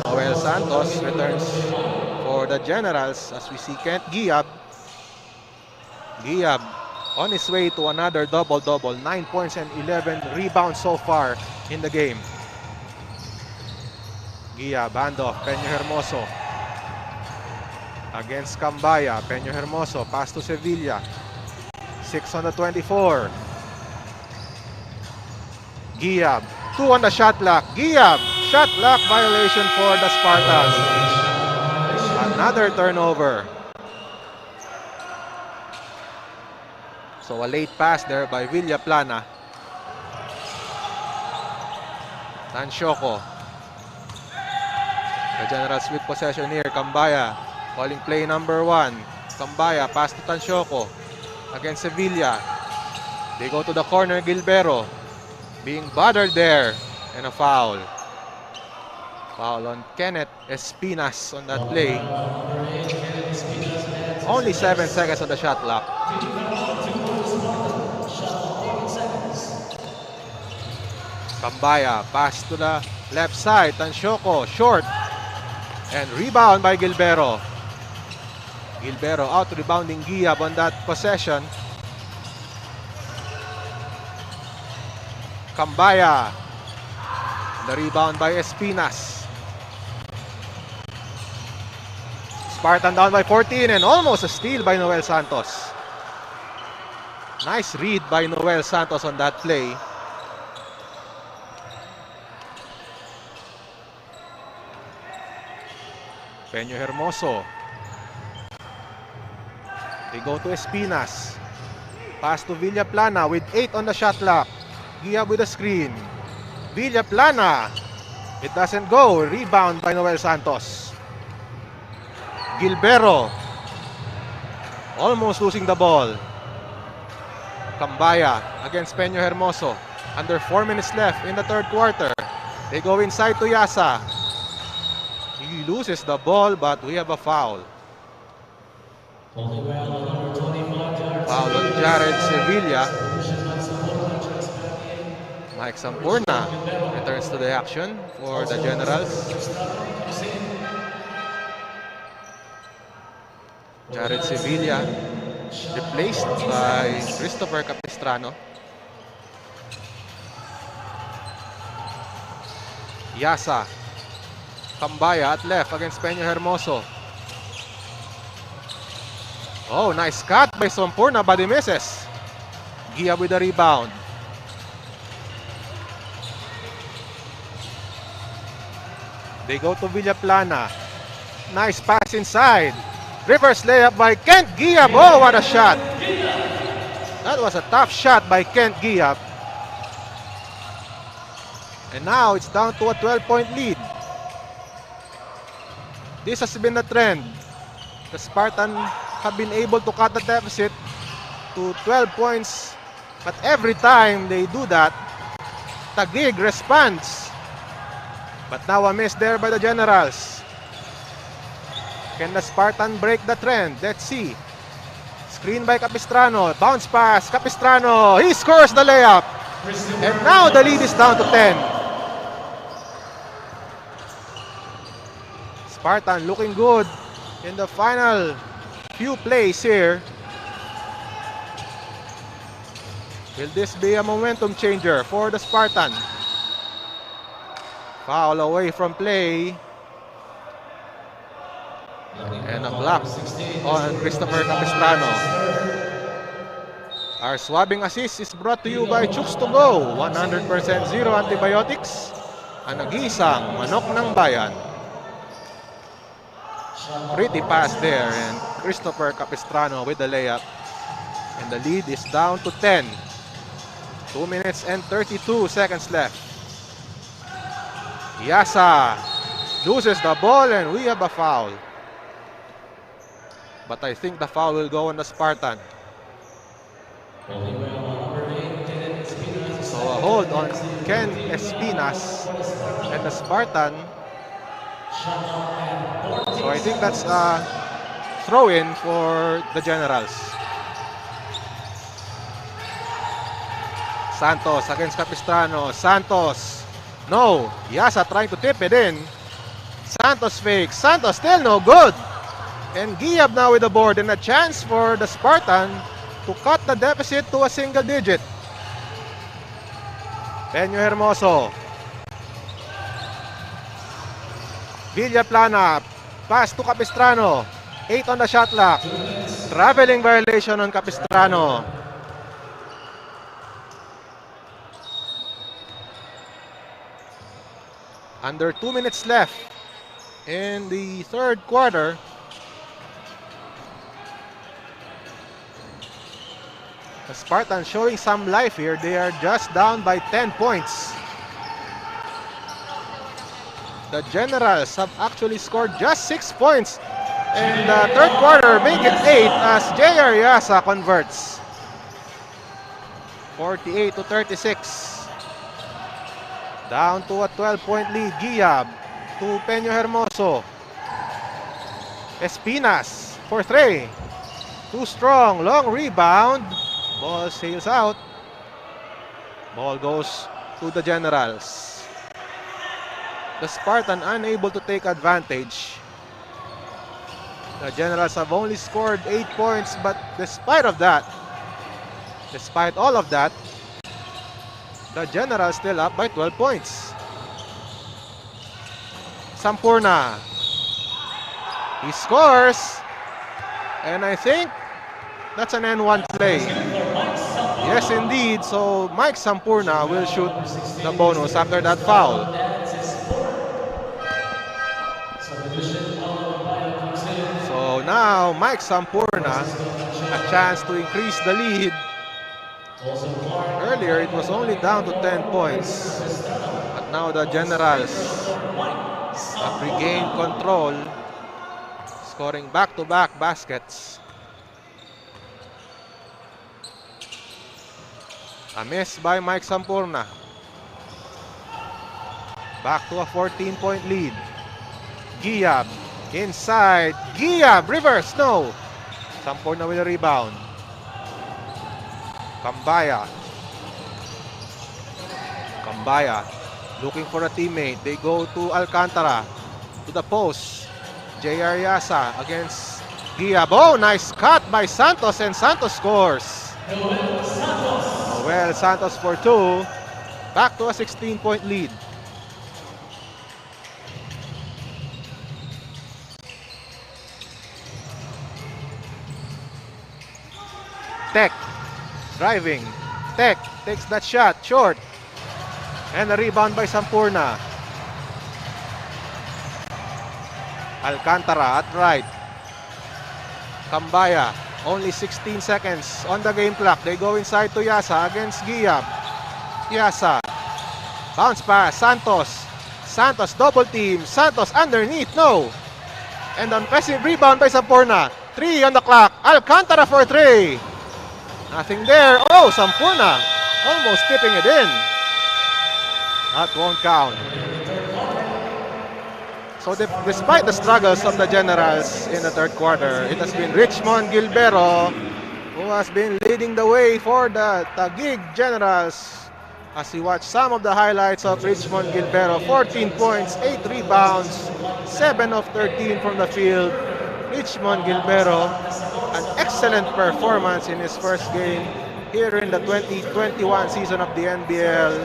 Noel Santos returns for the Generals as we see Kent Giab. Giab on his way to another double-double. 9 points and 11 rebounds so far in the game. Giab, handoff, Peña Hermoso. Against Cambaya, Peña Hermoso, pass to Sevilla. 6 on the 24. Giab, 2 on the shot clock. Giab, shot clock violation for the Spartans. Another turnover. So a late pass there by Villaplana. Tansyoko. The Generals with possession here. Cambaya calling play number 1. Cambaya, pass to Tansyoko against Sevilla. They go to the corner. Gilbero being bothered there, and a foul. Foul on Kenneth Espinas on that play. Only 7 seconds on the shot clock. Cambaya, pass to the left side. Tansyoko, short. And rebound by Gilbero. Gilbero out rebounding Giab on that possession. Cambaya. The rebound by Espinas. Spartan down by 14 and almost a steal by Noel Santos. Nice read by Noel Santos on that play. Peña Hermoso. They go to Espinas. Pass to Villaplana with 8 on the shot clock. Giab with a screen. Villaplana. It doesn't go. Rebound by Noel Santos. Gilbero. Almost losing the ball. Cambaya against Peña Hermoso. Under 4 minutes left in the third quarter. They go inside to Yasa. He loses the ball, but we have a foul. Foul on Jared Sevilla. Mike Sampurna returns to the action for the Generals. Jared Sevilla replaced by Christopher Capistrano. Yasa. Cambaya at left against Peña Hermoso. Oh, nice cut by Sampurna, but he misses. Giab with the rebound. They go to Villaplana. Nice pass inside. Reverse layup by Kent Giab. Oh, what a shot. That was a tough shot by Kent Giab. And now it's down to a 12-point lead. This has been the trend. The Spartan have been able to cut the deficit to 12 points. But every time they do that, Taguig responds. But now a miss there by the Generals. Can the Spartan break the trend? Let's see. Screen by Capistrano. Bounce pass. Capistrano. He scores the layup. And now the lead is down to 10. Spartan looking good in the final few plays here. Will this be a momentum changer for the Spartan? Foul away from play. And a block on Christopher Capistrano. Our swabbing assist is brought to you by Chooks-to-Go. 100% zero antibiotics. Ang nag-iisang manok ng bayan. Pretty pass there, and Christopher Capistrano with the layup. And the lead is down to 10. 2 minutes and 32 seconds left. Yasa loses the ball, and we have a foul. But I think the foul will go on the Spartan. So a hold on Ken Espinas and the Spartan. So I think that's a throw-in for the Generals. Santos against Capistrano. Santos. No. Yasa trying to tip it in. Santos fakes. Santos still no good. And Giab now with the board, and a chance for the Spartan to cut the deficit to a single digit. Peño Hermoso. Villaplana. Pass to Capistrano. 8 on the shot clock. Traveling violation on Capistrano. Under 2 minutes left in the third quarter. The Spartans showing some life here. They are just down by 10 points. The Generals have actually scored just 6 points in the third quarter, make it 8 as J.R. Yasa converts. 48 to 36. Down to a 12-point lead. Giab to Peño Hermoso. Espinas for 3. Too strong. Long rebound. Ball sails out. Ball goes to the Generals. The Spartan unable to take advantage. The Generals have only scored 8 points, but despite all of that, the Generals still up by 12 points. Sampurna. He scores. And I think that's an N1 play. Yes, indeed. So Mike Sampurna will shoot the bonus after that foul. So now Mike Sampurna, a chance to increase the lead. Earlier it was only down to 10 points. But now the Generals have regained control, scoring back-to-back baskets. A miss by Mike Sampurna. Back to a 14-point lead. Giab inside. Giab reverse. No. Sampurna with a rebound. Kambaya looking for a teammate. They go to Alcantara. To the post. J.R. Yasa against Giab. Oh, nice cut by Santos, and Santos scores. Well, Santos for 2. Back to a 16-point lead. Tech driving. Tech takes that shot short. And a rebound by Sampurna. Alcantara at right. Cambaya, only 16 seconds on the game clock. They go inside to Yasa against Giab. Yasa, bounce pass, Santos. Santos double team, Santos underneath, no. And on passive rebound by Sampurna. 3 on the clock, Alcantara for 3. Nothing there, oh, Sampurna almost tipping it in. That won't count. So despite the struggles of the Generals in the third quarter, it has been Richmond Gilbero who has been leading the way for the Taguig Generals. As we watch some of the highlights of Richmond Gilbero, 14 points, 8 rebounds, 7 of 13 from the field. Richmond Gilbero, an excellent performance in his first game here in the 2021 season of the NBL.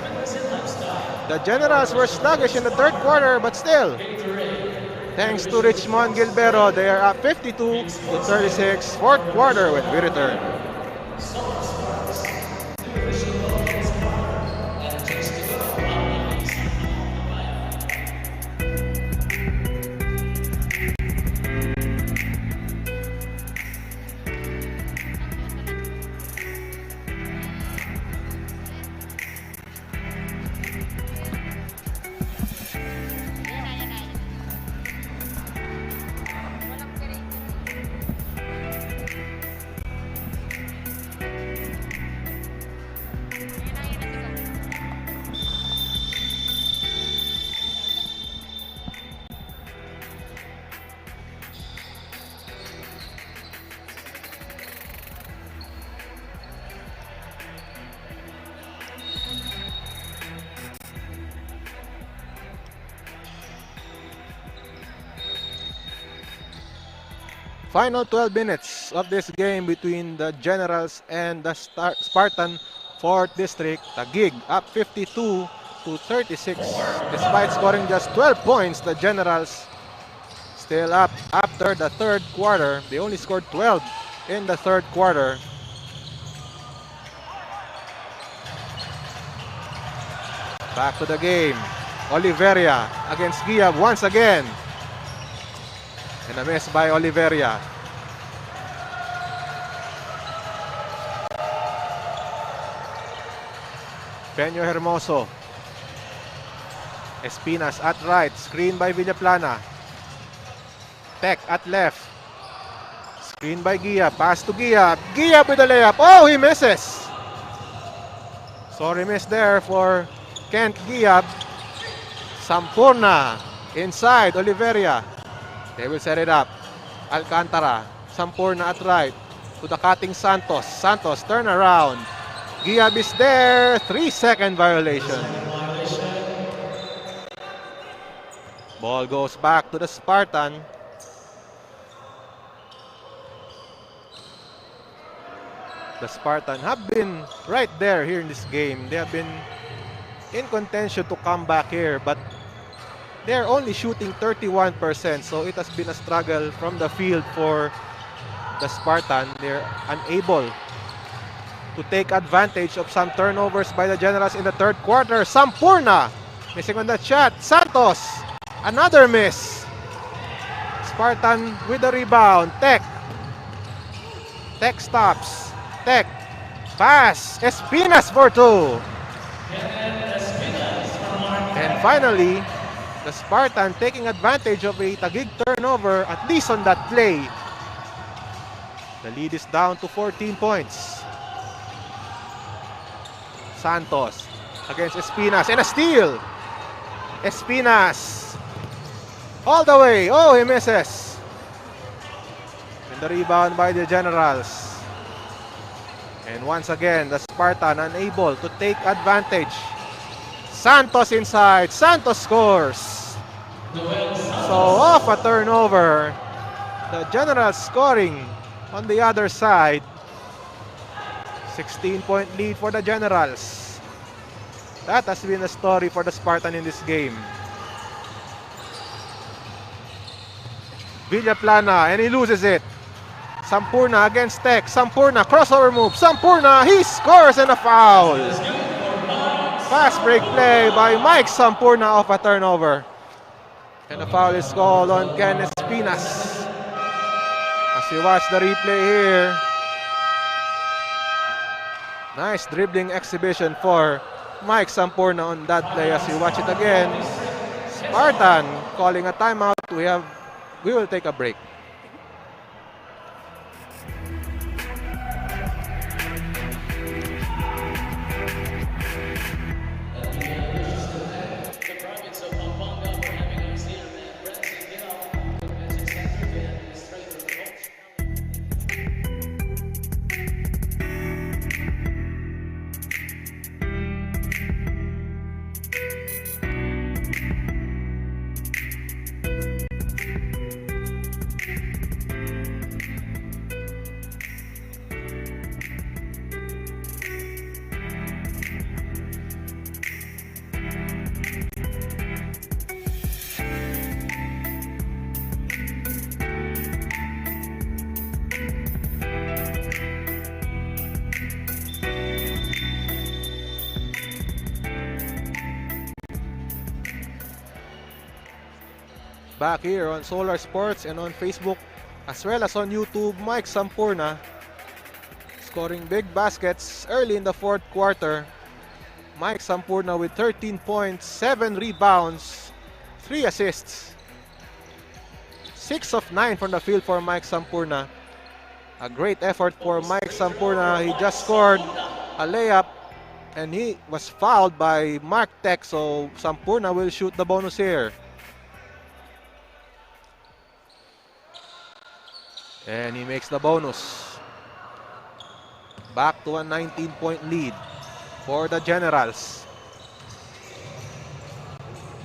The Generals were sluggish in the third quarter, but still, thanks to Richmond Gilbero, they are up 52-36. Fourth quarter when we return. Final 12 minutes of this game between the Generals and the Spartan 4th District. Taguig up 52-36. Despite scoring just 12 points, the Generals still up after the third quarter. They only scored 12 in the third quarter. Back to the game. Oliveria against Giab once again. And a miss by Oliveria. Peño Hermoso. Espinas at right. Screen by Villaplana. Tech at left. Screen by Giab. Pass to Giab. Giab with a layup. Oh, he misses. Sorry miss there for Kent Giab. Sampurna inside Oliveria. They will set it up. Alcantara. Sampurna at right. To the cutting Santos. Santos turn around. Giab is there. 3-second violation. Ball goes back to the Spartan. The Spartan have been right there here in this game. They have been in contention to come back here, but they're only shooting 31%, so it has been a struggle from the field for the Spartan. They're unable to take advantage of some turnovers by the Generals in the third quarter. Sampurna missing on that shot. Santos, another miss. Spartan with the rebound. Tech stops. Tech pass. Espinas for 2. And finally, the Spartan taking advantage of a Taguig turnover, at least on that play. The lead is down to 14 points. Santos against Espinas and a steal. Espinas all the way. Oh, he misses. And the rebound by the Generals. And once again, the Spartan unable to take advantage. Santos inside. Santos scores. So off a turnover. The Generals scoring on the other side. 16-point lead for the Generals. That has been a story for the Spartan in this game. Villaplana, and he loses it. Sampurna against Tech. Sampurna, crossover move. Sampurna, he scores and a foul. Fast break play by Mike Sampurna off a turnover. And a foul is called on Kenneth Pinas. As you watch the replay here, nice dribbling exhibition for Mike Sampurna on that play. As you watch it again, Spartan calling a timeout. We will take a break. Back here on Solar Sports and on Facebook as well as on YouTube, Mike Sampurna scoring big baskets early in the fourth quarter. Mike Sampurna with 13 points, 7 rebounds, 3 assists. 6 of 9 from the field for Mike Sampurna. A great effort for Mike Sampurna. He just scored a layup and he was fouled by Mark Tech, so Sampurna will shoot the bonus here. And he makes the bonus. Back to a 19-point lead for the Generals.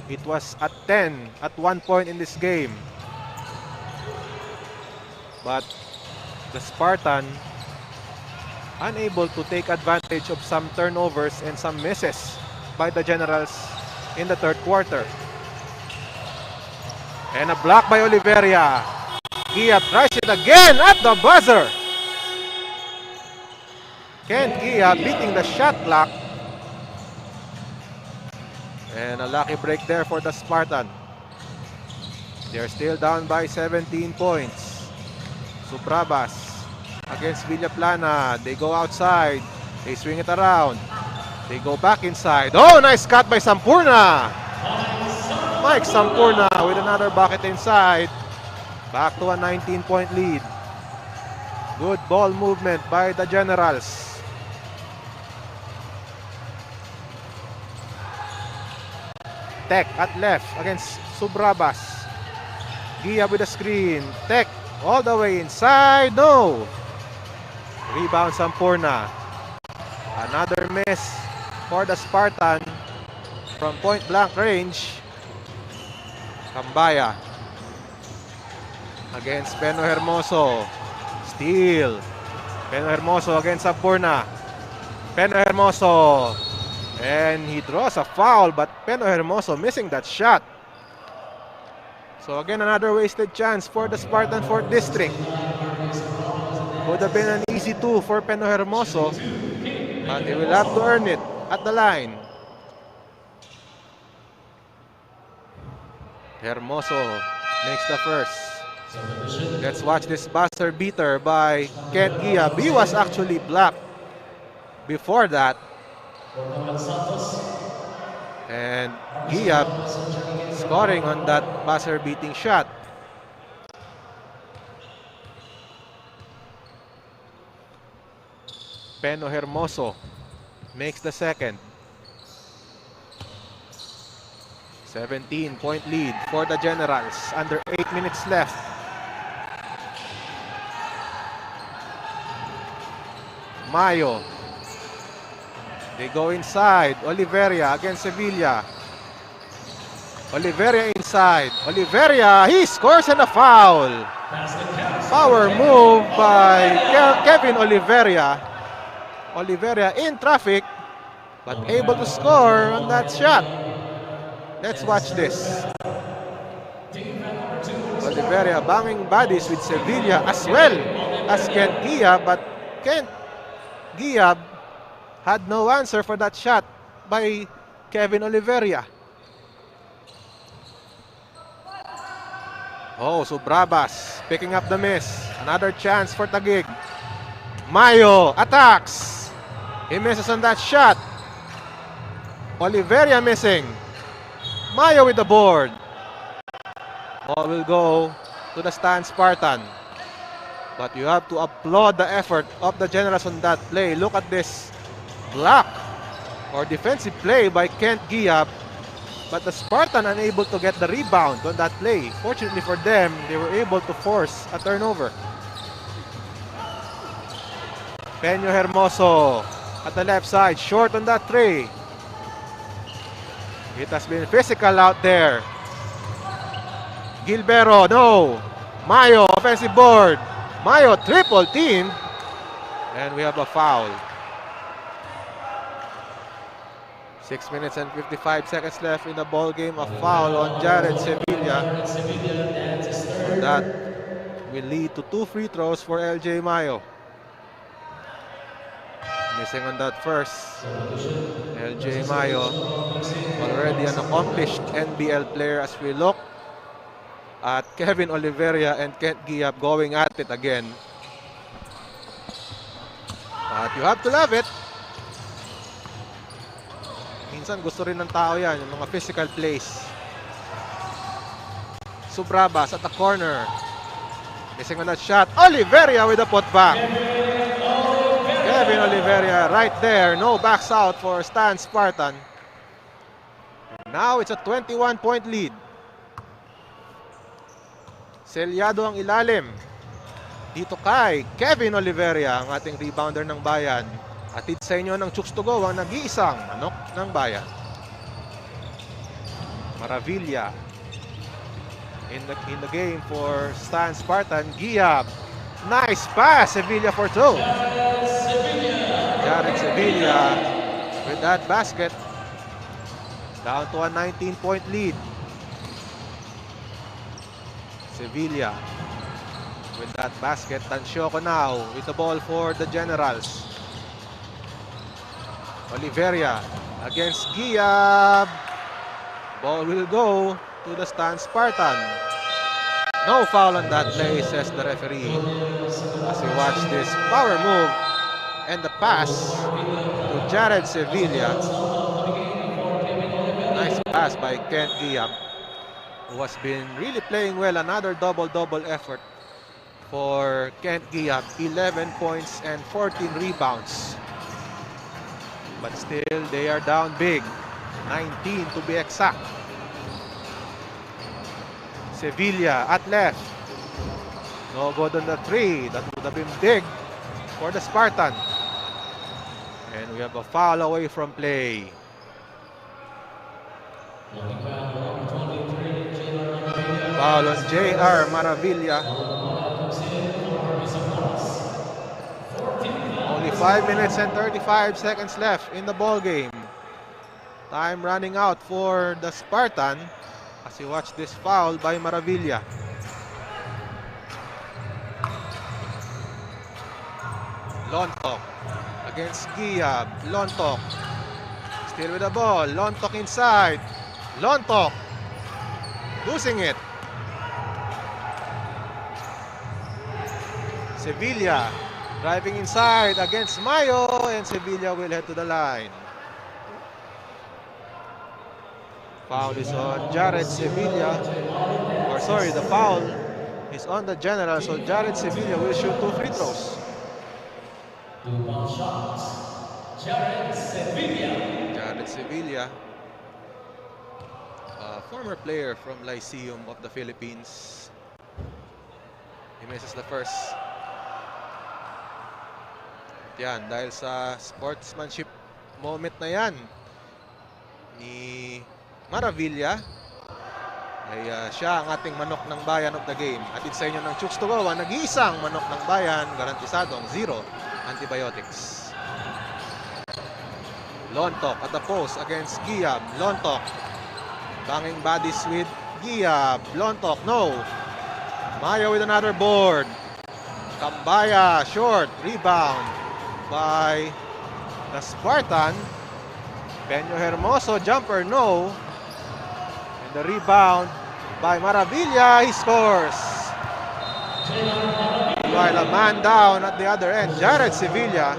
It was at 10 at one point in this game. But the Spartan unable to take advantage of some turnovers and some misses by the Generals in the third quarter. And a block by Oliveria. Gia tries it again at the buzzer. Kent Gia beating the shot clock. And a lucky break there for the Spartan. They're still down by 17 points. Subrabas against Villaplana. They go outside. They swing it around. They go back inside. Oh, nice cut by Sampurna. Mike Sampurna with another bucket inside. Back to a 19-point lead. Good ball movement by the Generals. Tech at left against Subrabas. Gia with a screen. Tech all the way inside. No. Rebound Sampurna. Another miss for the Spartan from point blank range. Cambaya against Peno Hermoso. Steal. Peno Hermoso against Sampurna. Peno Hermoso. And he draws a foul, but Peno Hermoso missing that shot. So again, another wasted chance for the Spartan 4th District. Would have been an easy 2 for Peno Hermoso, but he will have to earn it at the line. Hermoso makes the first. Let's watch this buzzer beater by Kent Gia. B was actually blocked before that. And Gia scoring on that buzzer beating shot. Peno Hermoso makes the second. 17-point lead for the Generals. Under 8 minutes left. Mayo. They go inside. Oliveria against Sevilla. Oliveria inside. Oliveria, he scores and a foul. Power move by Kevin Oliveria. Oliveria in traffic, but able to score on that shot. Let's watch this. Oliveria banging bodies with Sevilla as well as Kent Gia, but Kent Gia had no answer for that shot by Kevin Oliveria. Oh, Subrabas picking up the miss. Another chance for Taguig. Mayo attacks. He misses on that shot. Oliveria missing. Mayo with the board. Ball will go to the stand Spartan. But you have to applaud the effort of the Generals on that play. Look at this block or defensive play by Kent Giap. But the Spartan unable to get the rebound on that play. Fortunately for them, they were able to force a turnover. Peño Hermoso at the left side, short on that three. It has been physical out there. Gilbero, no. Mayo, offensive board. Mayo triple team. And we have a foul. 6 minutes and 55 seconds left in the ball game. A foul on Jared Sevilla. That will lead to 2 free throws for LJ Mayo. Missing on that first. LJ Mayo, already an accomplished NBL player as we look at Kevin Oliveria and Kent Giap going at it again. But you have to love it. Minsan gusto rin ng tao yan, yung mga physical plays. Subrabas at the corner. Missing on that shot. Oliveria with a putback. Kevin Oliveria right there. No backs out for Stan Spartan. Now it's a 21-point lead. Selyado ang ilalim. Dito kay Kevin Oliveria, ang ating rebounder ng bayan. Atid sa inyo ng Chooks-to-Go, ang nag-iisang manok ng bayan. Maravilla in the game for Stan Spartan. Giap. Nice pass. Sevilla for 2. Jared Sevilla with that basket. Down to a 19-point lead. Sevilla with that basket. Tansyoco now with the ball for the Generals. Oliveria against Giab. Ball will go to the Stan Spartan. No foul on that play, says the referee. As we watch this power move and the pass to Jared Sevilla. Nice pass by Kent Giap, who has been really playing well. Another double-double effort for Kent Giap. 11 points and 14 rebounds. But still, they are down big. 19 to be exact. Sevilla at left. No good on the three. That would have been big for the Spartan. And we have a foul away from play. Foul on JR Maravilla. Only 5 minutes and 35 seconds left in the ball game. Time running out for the Spartan as you watch this foul by Maravilla. Lontok against Giab. Lontok still with the ball. Lontok inside. Lontok losing it. Sevilla driving inside against Mayo, and Sevilla will head to the line. Foul is on Jared Sevilla. Or sorry, the foul is on the General, so Jared Sevilla will shoot 2 free throws. 2 shots. Jared Sevilla. Jared Sevilla, a former player from Lyceum of the Philippines. He misses the first. At yan, dahil sa sportsmanship moment na yan ni Maravilla, ay siya ang ating manok ng bayan of the game. Atid sa inyo ng Chooks-to-Go, ang nag-iisang manok ng bayan, garantisadong 0 antibiotics. Lontok at the post against Giab. Lontok banging bodies with Giab. Lontok, no. Mayo with another board. Kambaya, short, rebound by the Spartan. Peño Hermoso, jumper, no. And the rebound by Maravilla. He scores. While a man down at the other end, Jared Sevilla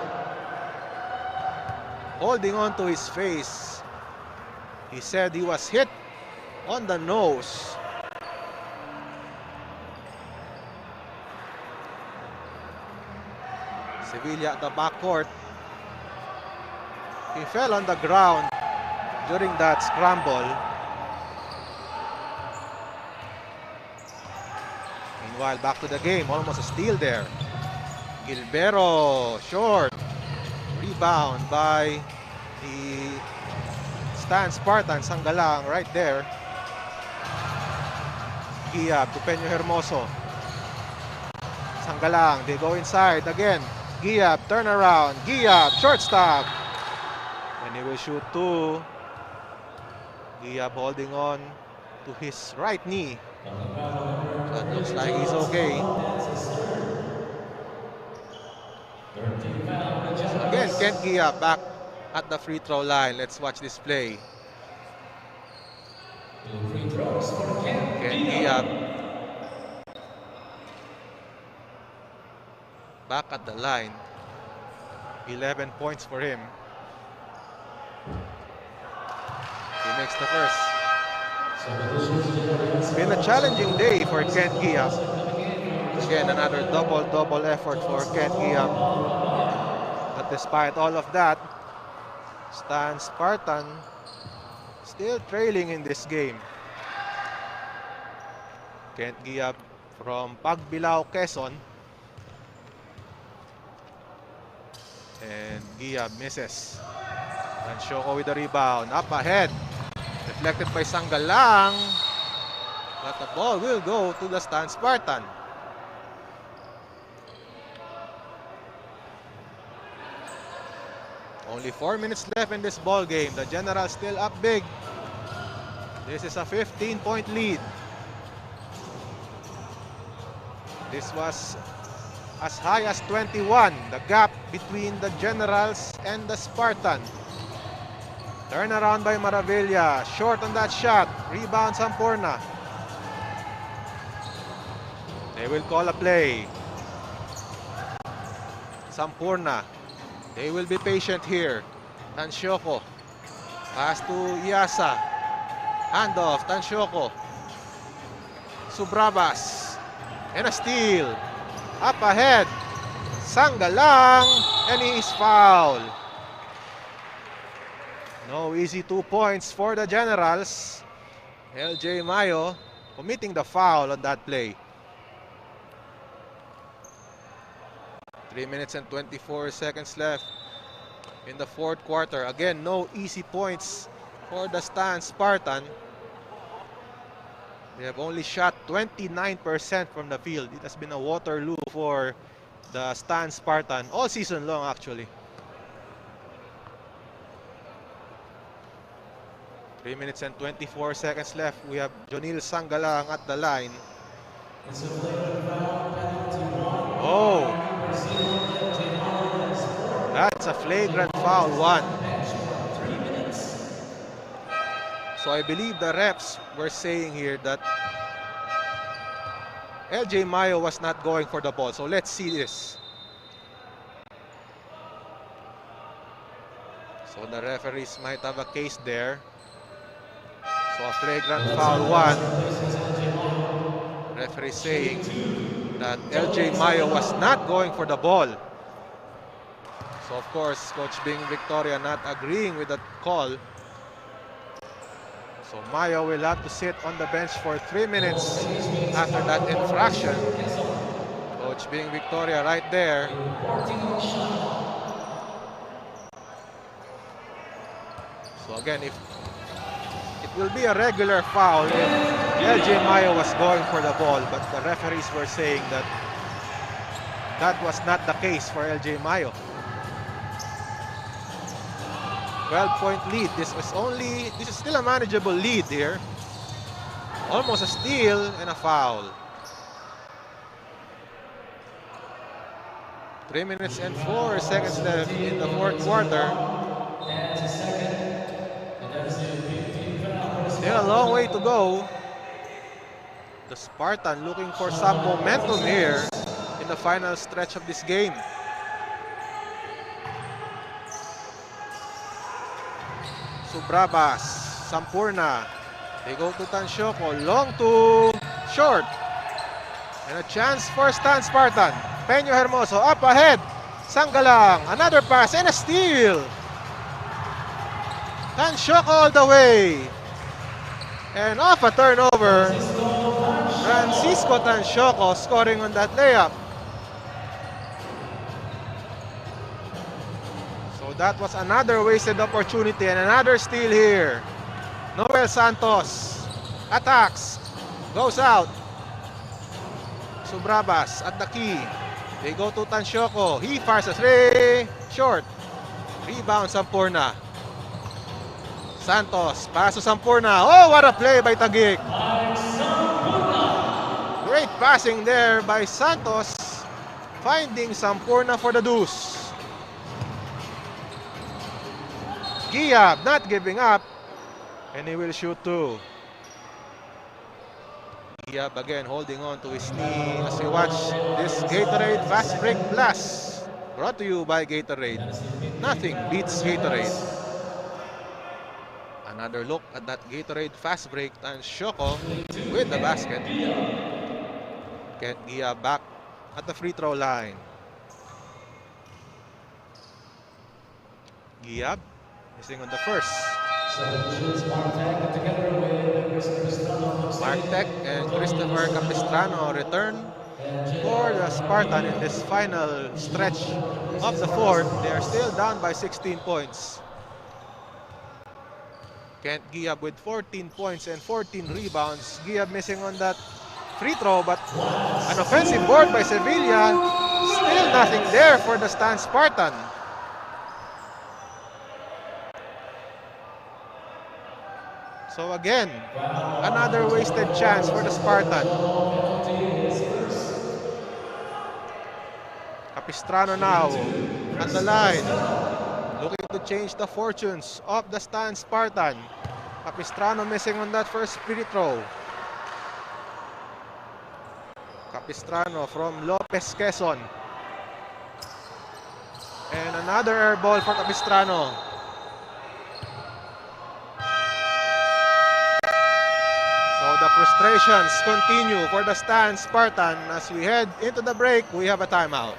holding on to his face. He said he was hit on the nose. Sevilla at the backcourt. He fell on the ground during that scramble. Meanwhile, back to the game. Almost a steal there. Gilbero, short. Rebound by the Spartans. Sanggalang right there. Giab to Peño Hermoso. Sanggalang, they go inside again. Giab, turn around. Giab, shortstop. And he will shoot two. Giab holding on to his right knee. That looks like he's okay. Again, Kent Giab back at the free throw line. Let's watch this play. Kent Giab back at the line. 11 points for him. He makes the first. It's been a challenging day for Kent Giab. Again, another double effort for Kent Giab. But despite all of that, Spartan still trailing in this game. Kent Giab from Pagbilao, Quezon. And Giab misses. And Shoko with the rebound. Up ahead. Deflected by Sanggalang. But the ball will go to the Spartan. Only 4 minutes left in this ball game. The Generals still up big. This is a 15-point lead. This was as high as 21. The gap between the Generals and the Spartan. Turn around by Maravilla. Short on that shot. Rebound Sampurna. They will call a play. Sampurna. They will be patient here. Tansyoko. Pass to Iasa. Handoff. Tansyoko. Subrabas. And a steal. Up ahead. Sanggalang. And he is fouled. No easy 2 points for the Generals. LJ Mayo committing the foul on that play. 3 minutes and 24 seconds left in the fourth quarter. Again, no easy points for the Spartan. They have only shot 29% from the field. It has been a Waterloo for the Spartan all season long, actually. 3 minutes and 24 seconds left. We have Jonil Sanggalang at the line. Oh! That's a flagrant foul, one. So I believe the refs were saying here that LJ Mayo was not going for the ball. So let's see this. So the referees might have a case there. So a flagrant foul, one. Referee saying that LJ Mayo was not going for the ball. So of course, Coach Bing Victoria not agreeing with that call. So Mayo will have to sit on the bench for 3 minutes after that infraction. Coach Bing Victoria right there. So again, if it will be a regular foul if LJ Mayo was going for the ball, but the referees were saying that that was not the case for LJ Mayo. 12-point lead. This is still a manageable lead here. Almost a steal and a foul. 3 minutes and 4 seconds left in the fourth quarter. Still a long way to go. The Spartan looking for some momentum here in the final stretch of this game. Subrabas, Sampurna. They go to Tansyoko. Long to short. And a chance for Stan Spartan. Peño Hermoso up ahead. Sanggalang. Another pass and a steal. Tansyoko all the way. And off a turnover. Francisco Tansyoko scoring on that layup. So that was another wasted opportunity and another steal here. Noel Santos attacks, goes out. Subrabas at the key. They go to Tansyoko. He fires a three. Short. Rebound Sampurna. Santos, pass to Sampurna. Oh, what a play by Taguig. Great passing there by Santos. Finding Sampurna for the deuce. Giab not giving up. And he will shoot two. Giab again holding on to his knee as we watch this Gatorade Fast Break Blast. Brought to you by Gatorade. Nothing beats Gatorade. Another look at that Gatorade Fast Break. Tansyoko with the basket. Get Giab back at the free throw line. Giab missing on the first. Martek and Christopher Capistrano return for the Spartan in this final stretch of the fourth. They are still down by 16 points. Kent Giab with 14 points and 14 rebounds. Giab missing on that free throw, but an offensive board by Sevilla. Still nothing there for the Stan Spartan. So again, another wasted chance for the Spartan. Capistrano now on the line, looking to change the fortunes of the Stan Spartan. Capistrano missing on that first free throw. Capistrano from Lopez Quezon. And another air ball for Capistrano. The frustrations continue for the Stan Spartan. As we head into the break, we have a timeout.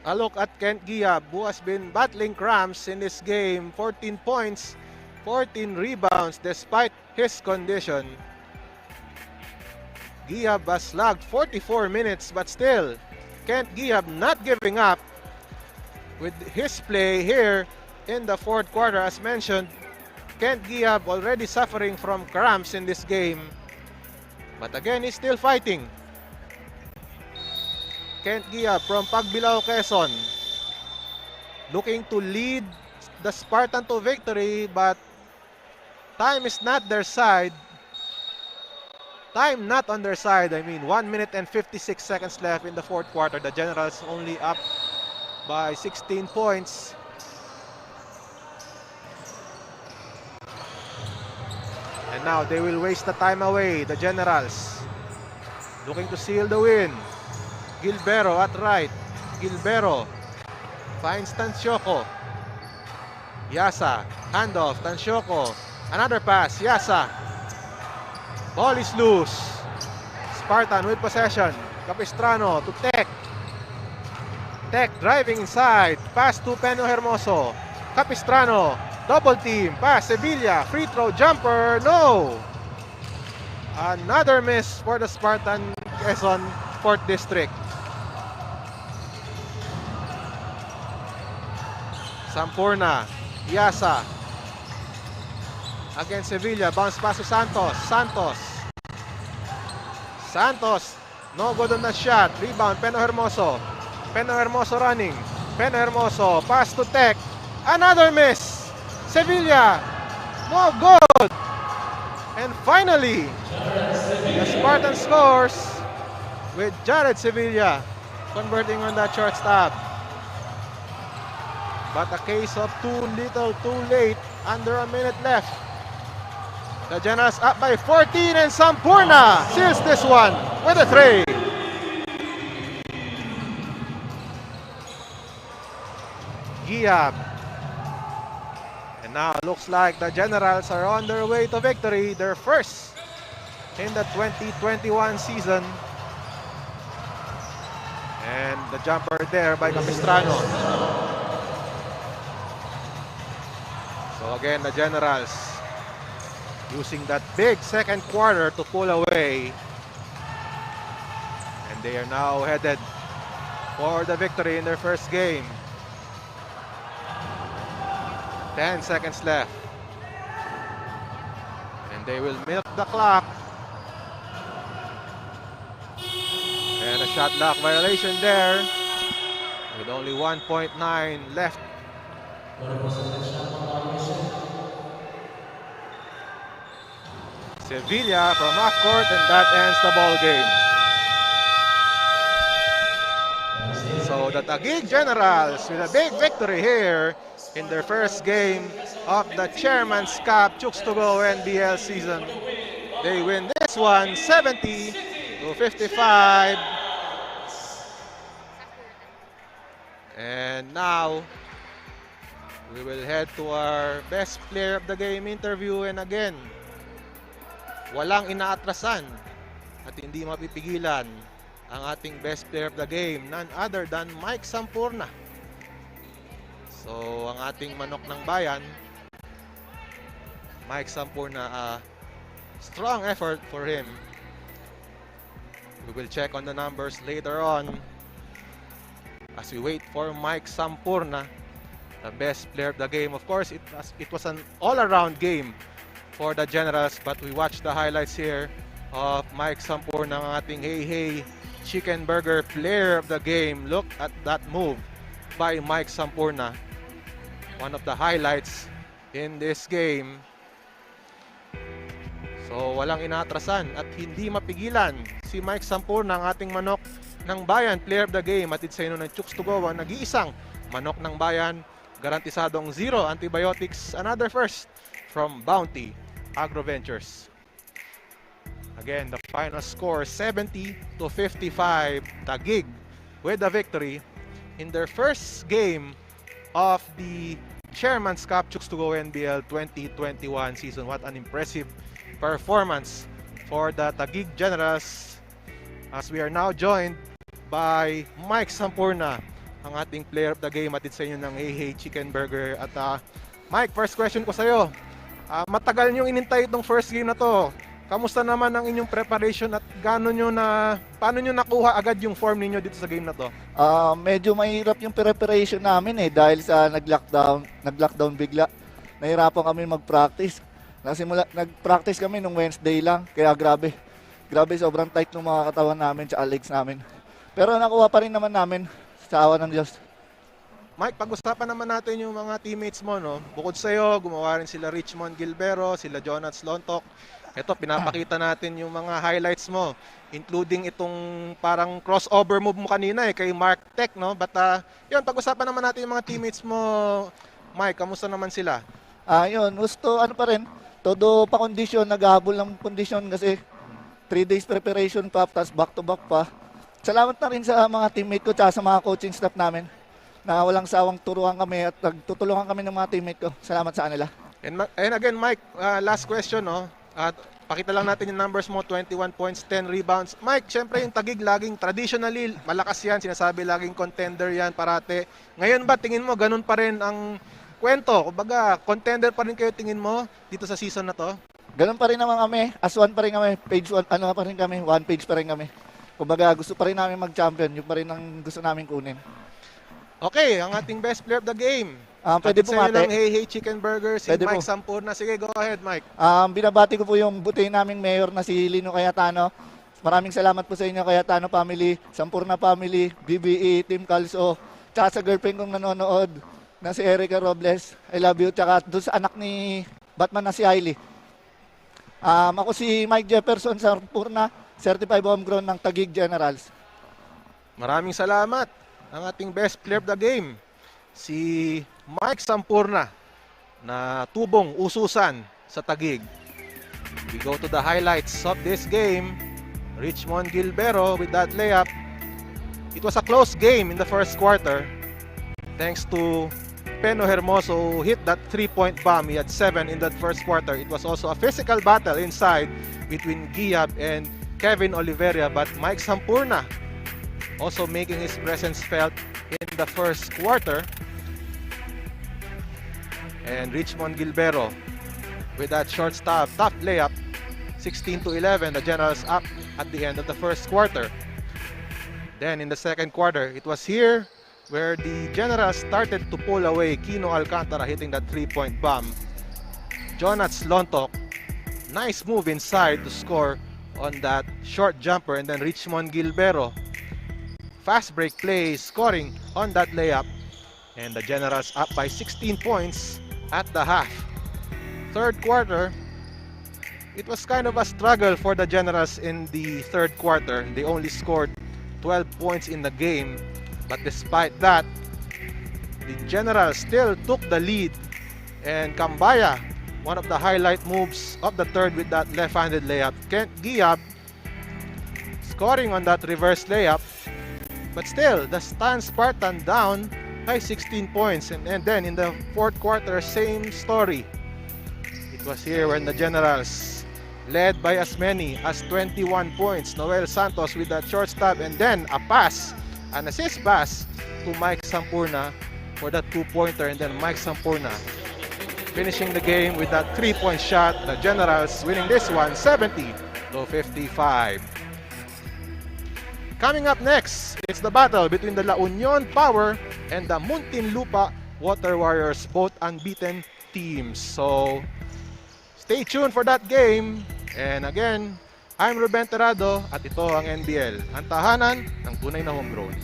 A look at Kent Giab, who has been battling cramps in this game. 14 points, 14 rebounds despite his condition. Giab has logged 44 minutes, but still, Kent Giab not giving up with his play here in the fourth quarter. As mentioned, Kent Giab already suffering from cramps in this game. But again, he's still fighting. Kent Giab from Pagbilao, Quezon, looking to lead the Spartan to victory, but time is not their side. Time not on their side. I mean, 1 minute and 56 seconds left in the fourth quarter. The Generals only up by 16 points. And now they will waste the time away. The Generals looking to seal the win. Gilbero at right. Gilbero finds Tansyoko. Yasa, handoff, Tansyoko. Another pass, Yasa. Ball is loose. Spartan with possession. Capistrano to Tech. Tech driving inside. Pass to Peno Hermoso. Capistrano, double team. Pass, Sevilla. Free throw, jumper. No! Another miss for the Spartan Quezon 4th District. Sampurna, Iasa. Against Sevilla, bounce pass to Santos. Santos, no good on the shot. Rebound, Peno Hermoso. Peno Hermoso running. Peno Hermoso, pass to Tech. Another miss. Sevilla, no good. And finally, the Spartan scores with Jared Sevilla converting on that short stop. But a case of too little, too late. Under a minute left. The Generals up by 14 and Sampurna seals this one with a 3. Giab. And now looks like the Generals are on their way to victory. Their first in the 2021 season. And the jumper there by Capistrano. So again, the Generals using that big second quarter to pull away. And they are now headed for the victory in their first game. 10 seconds left. And they will milk the clock. And a shot clock violation there. With only 1.9 left. Sevilla from half court, and that ends the ball game. So the Taguig Generals with a big victory here in their first game of the Chairman's Cup Chooks-to-Go NBL season. They win this one 70-55. And now we will head to our best player of the game interview, and again, walang inaatrasan at hindi mapipigilan ang ating best player of the game, none other than Mike Sampurna. So ang ating manok ng bayan, Mike Sampurna, strong effort for him. We will check on the numbers later on as we wait for Mike Sampurna, the best player of the game. Of course, it was an all-around game for the Generals, but we watched the highlights here of Mike Sampurna, ng ating Hey Chicken Burger player of the game. Look at that move by Mike Sampurna. One of the highlights in this game. So walang inatrasan at hindi mapigilan si Mike Sampurna, ang ating manok ng bayan player of the game. Atid sa inyo ng Chooks-to-Go, ang nag-iisang manok ng bayan, garantisadong 0 antibiotics, another first from Bounty Agro Ventures. Again, the final score 70-55. Taguig with the victory in their first game of the Chairman's Cup Chooks-to-Go NBL 2021 season. What an impressive performance for the Taguig Generals, as we are now joined by Mike Sampurna, ang ating player of the game. Atid sa inyo ng Hey Chicken Burger. At Mike, first question ko sa iyo. Matagal nyo inintay itong first game na to. Kamusta naman ang inyong preparation at paano nyo nakuha agad yung form ninyo dito sa game na to? Medyo mahirap yung preparation namin dahil sa nag-lockdown bigla. Nahirapan kami mag-practice. Nag-practice kami nung Wednesday lang, kaya grabe sobrang tight ng mga katawan namin at legs namin. Pero nakuha pa rin naman namin sa awa ng Diyos. Mike, pag-usapan naman natin yung mga teammates mo, no? Bukod sa iyo, gumawa rin sila Richmond Gilbero, sila Jonas Lontok. Ito, pinapakita natin yung mga highlights mo, including itong parang crossover move mo kanina kay Mark Tech, no? But yun, pag-usapan naman natin yung mga teammates mo. Mike, kamusta naman sila? Yun, gusto pa rin. Todo pa kondisyon, naghahabol ng kondisyon kasi 3 days preparation pa, tapos back-to-back pa. Salamat na rin sa mga teammate ko at sa mga coaching staff namin na walang sawang turuan kami at nagtutulungan kami ng mga teammate ko. Salamat sa kanila. And again, Mike, last question, no? Pakita lang natin yung numbers mo, 21 points, 10 rebounds. Mike, syempre yung Taguig laging traditionally, malakas yan, sinasabi laging contender yan parate. Ngayon ba, tingin mo, ganun pa rin ang kwento? Kumbaga, contender pa rin kayo tingin mo dito sa season na to? Ganun pa rin naman kami, as one pa rin kami, page one, pa rin kami, one page pa rin kami. Kumbaga, gusto pa rin namin mag-champion, yung pa rin ang gusto namin kunin. Okay, ang ating best player of the game. Pwede Hatid po sa inyo ate. ng Hey Hey Chicken Burger, si Pwede Mike po. Sampurna. Sige, go ahead, Mike. Binabati ko po yung buti naming mayor na si Lino Cayetano. Maraming salamat po sa inyo, Cayetano family, Sampurna family, BBE, Team Calso, tsaka sa girlfriend kong nanonood na si Erica Robles. I love you. Tsaka doon sa anak ni Batman na si Hailey. Ako si Mike Jefferson Sampurna, certified homegrown ng Taguig Generals. Maraming salamat. Ang ating best player of the game, si Mike Sampurna na tubong ususan sa Taguig. We go to the highlights of this game. Richmond Gilbero with that layup. It was a close game in the first quarter. Thanks to Peno Hermoso who hit that 3-point bomb. He had 7 in that first quarter. It was also a physical battle inside between Giab and Kevin Oliveria, but Mike Sampurna also making his presence felt in the first quarter. And Richmond Gilbero with that short stop, tough layup, 16-11, the Generals up at the end of the first quarter. Then in the second quarter, it was here where the Generals started to pull away. Kino Alcantara hitting that 3-point bomb. Jonats Lontok, nice move inside to score on that short jumper, and then Richmond Gilbero, fast break play, scoring on that layup, and the Generals up by 16 points at the half. Third quarter, it was kind of a struggle for the Generals in the third quarter. They only scored 12 points in the game, but despite that, the Generals still took the lead, and Kambaya, one of the highlight moves of the third with that left-handed layup. Kent Giab scoring on that reverse layup, but still, the Spartan down by 16 points. And then in the fourth quarter, same story. It was here when the Generals led by as many as 21 points. Noel Santos with that short stop, and then a pass, an assist pass to Mike Sampurna for that 2-pointer, and then Mike Sampurna finishing the game with that 3-point shot. The Generals winning this one 70-55. Coming up next, it's the battle between the La Union Power and the Muntinlupa Water Warriors, both unbeaten teams. So, stay tuned for that game. And again, I'm Ruben Terrado at ito ang NBL, ang tahanan ng tunay na homegrown.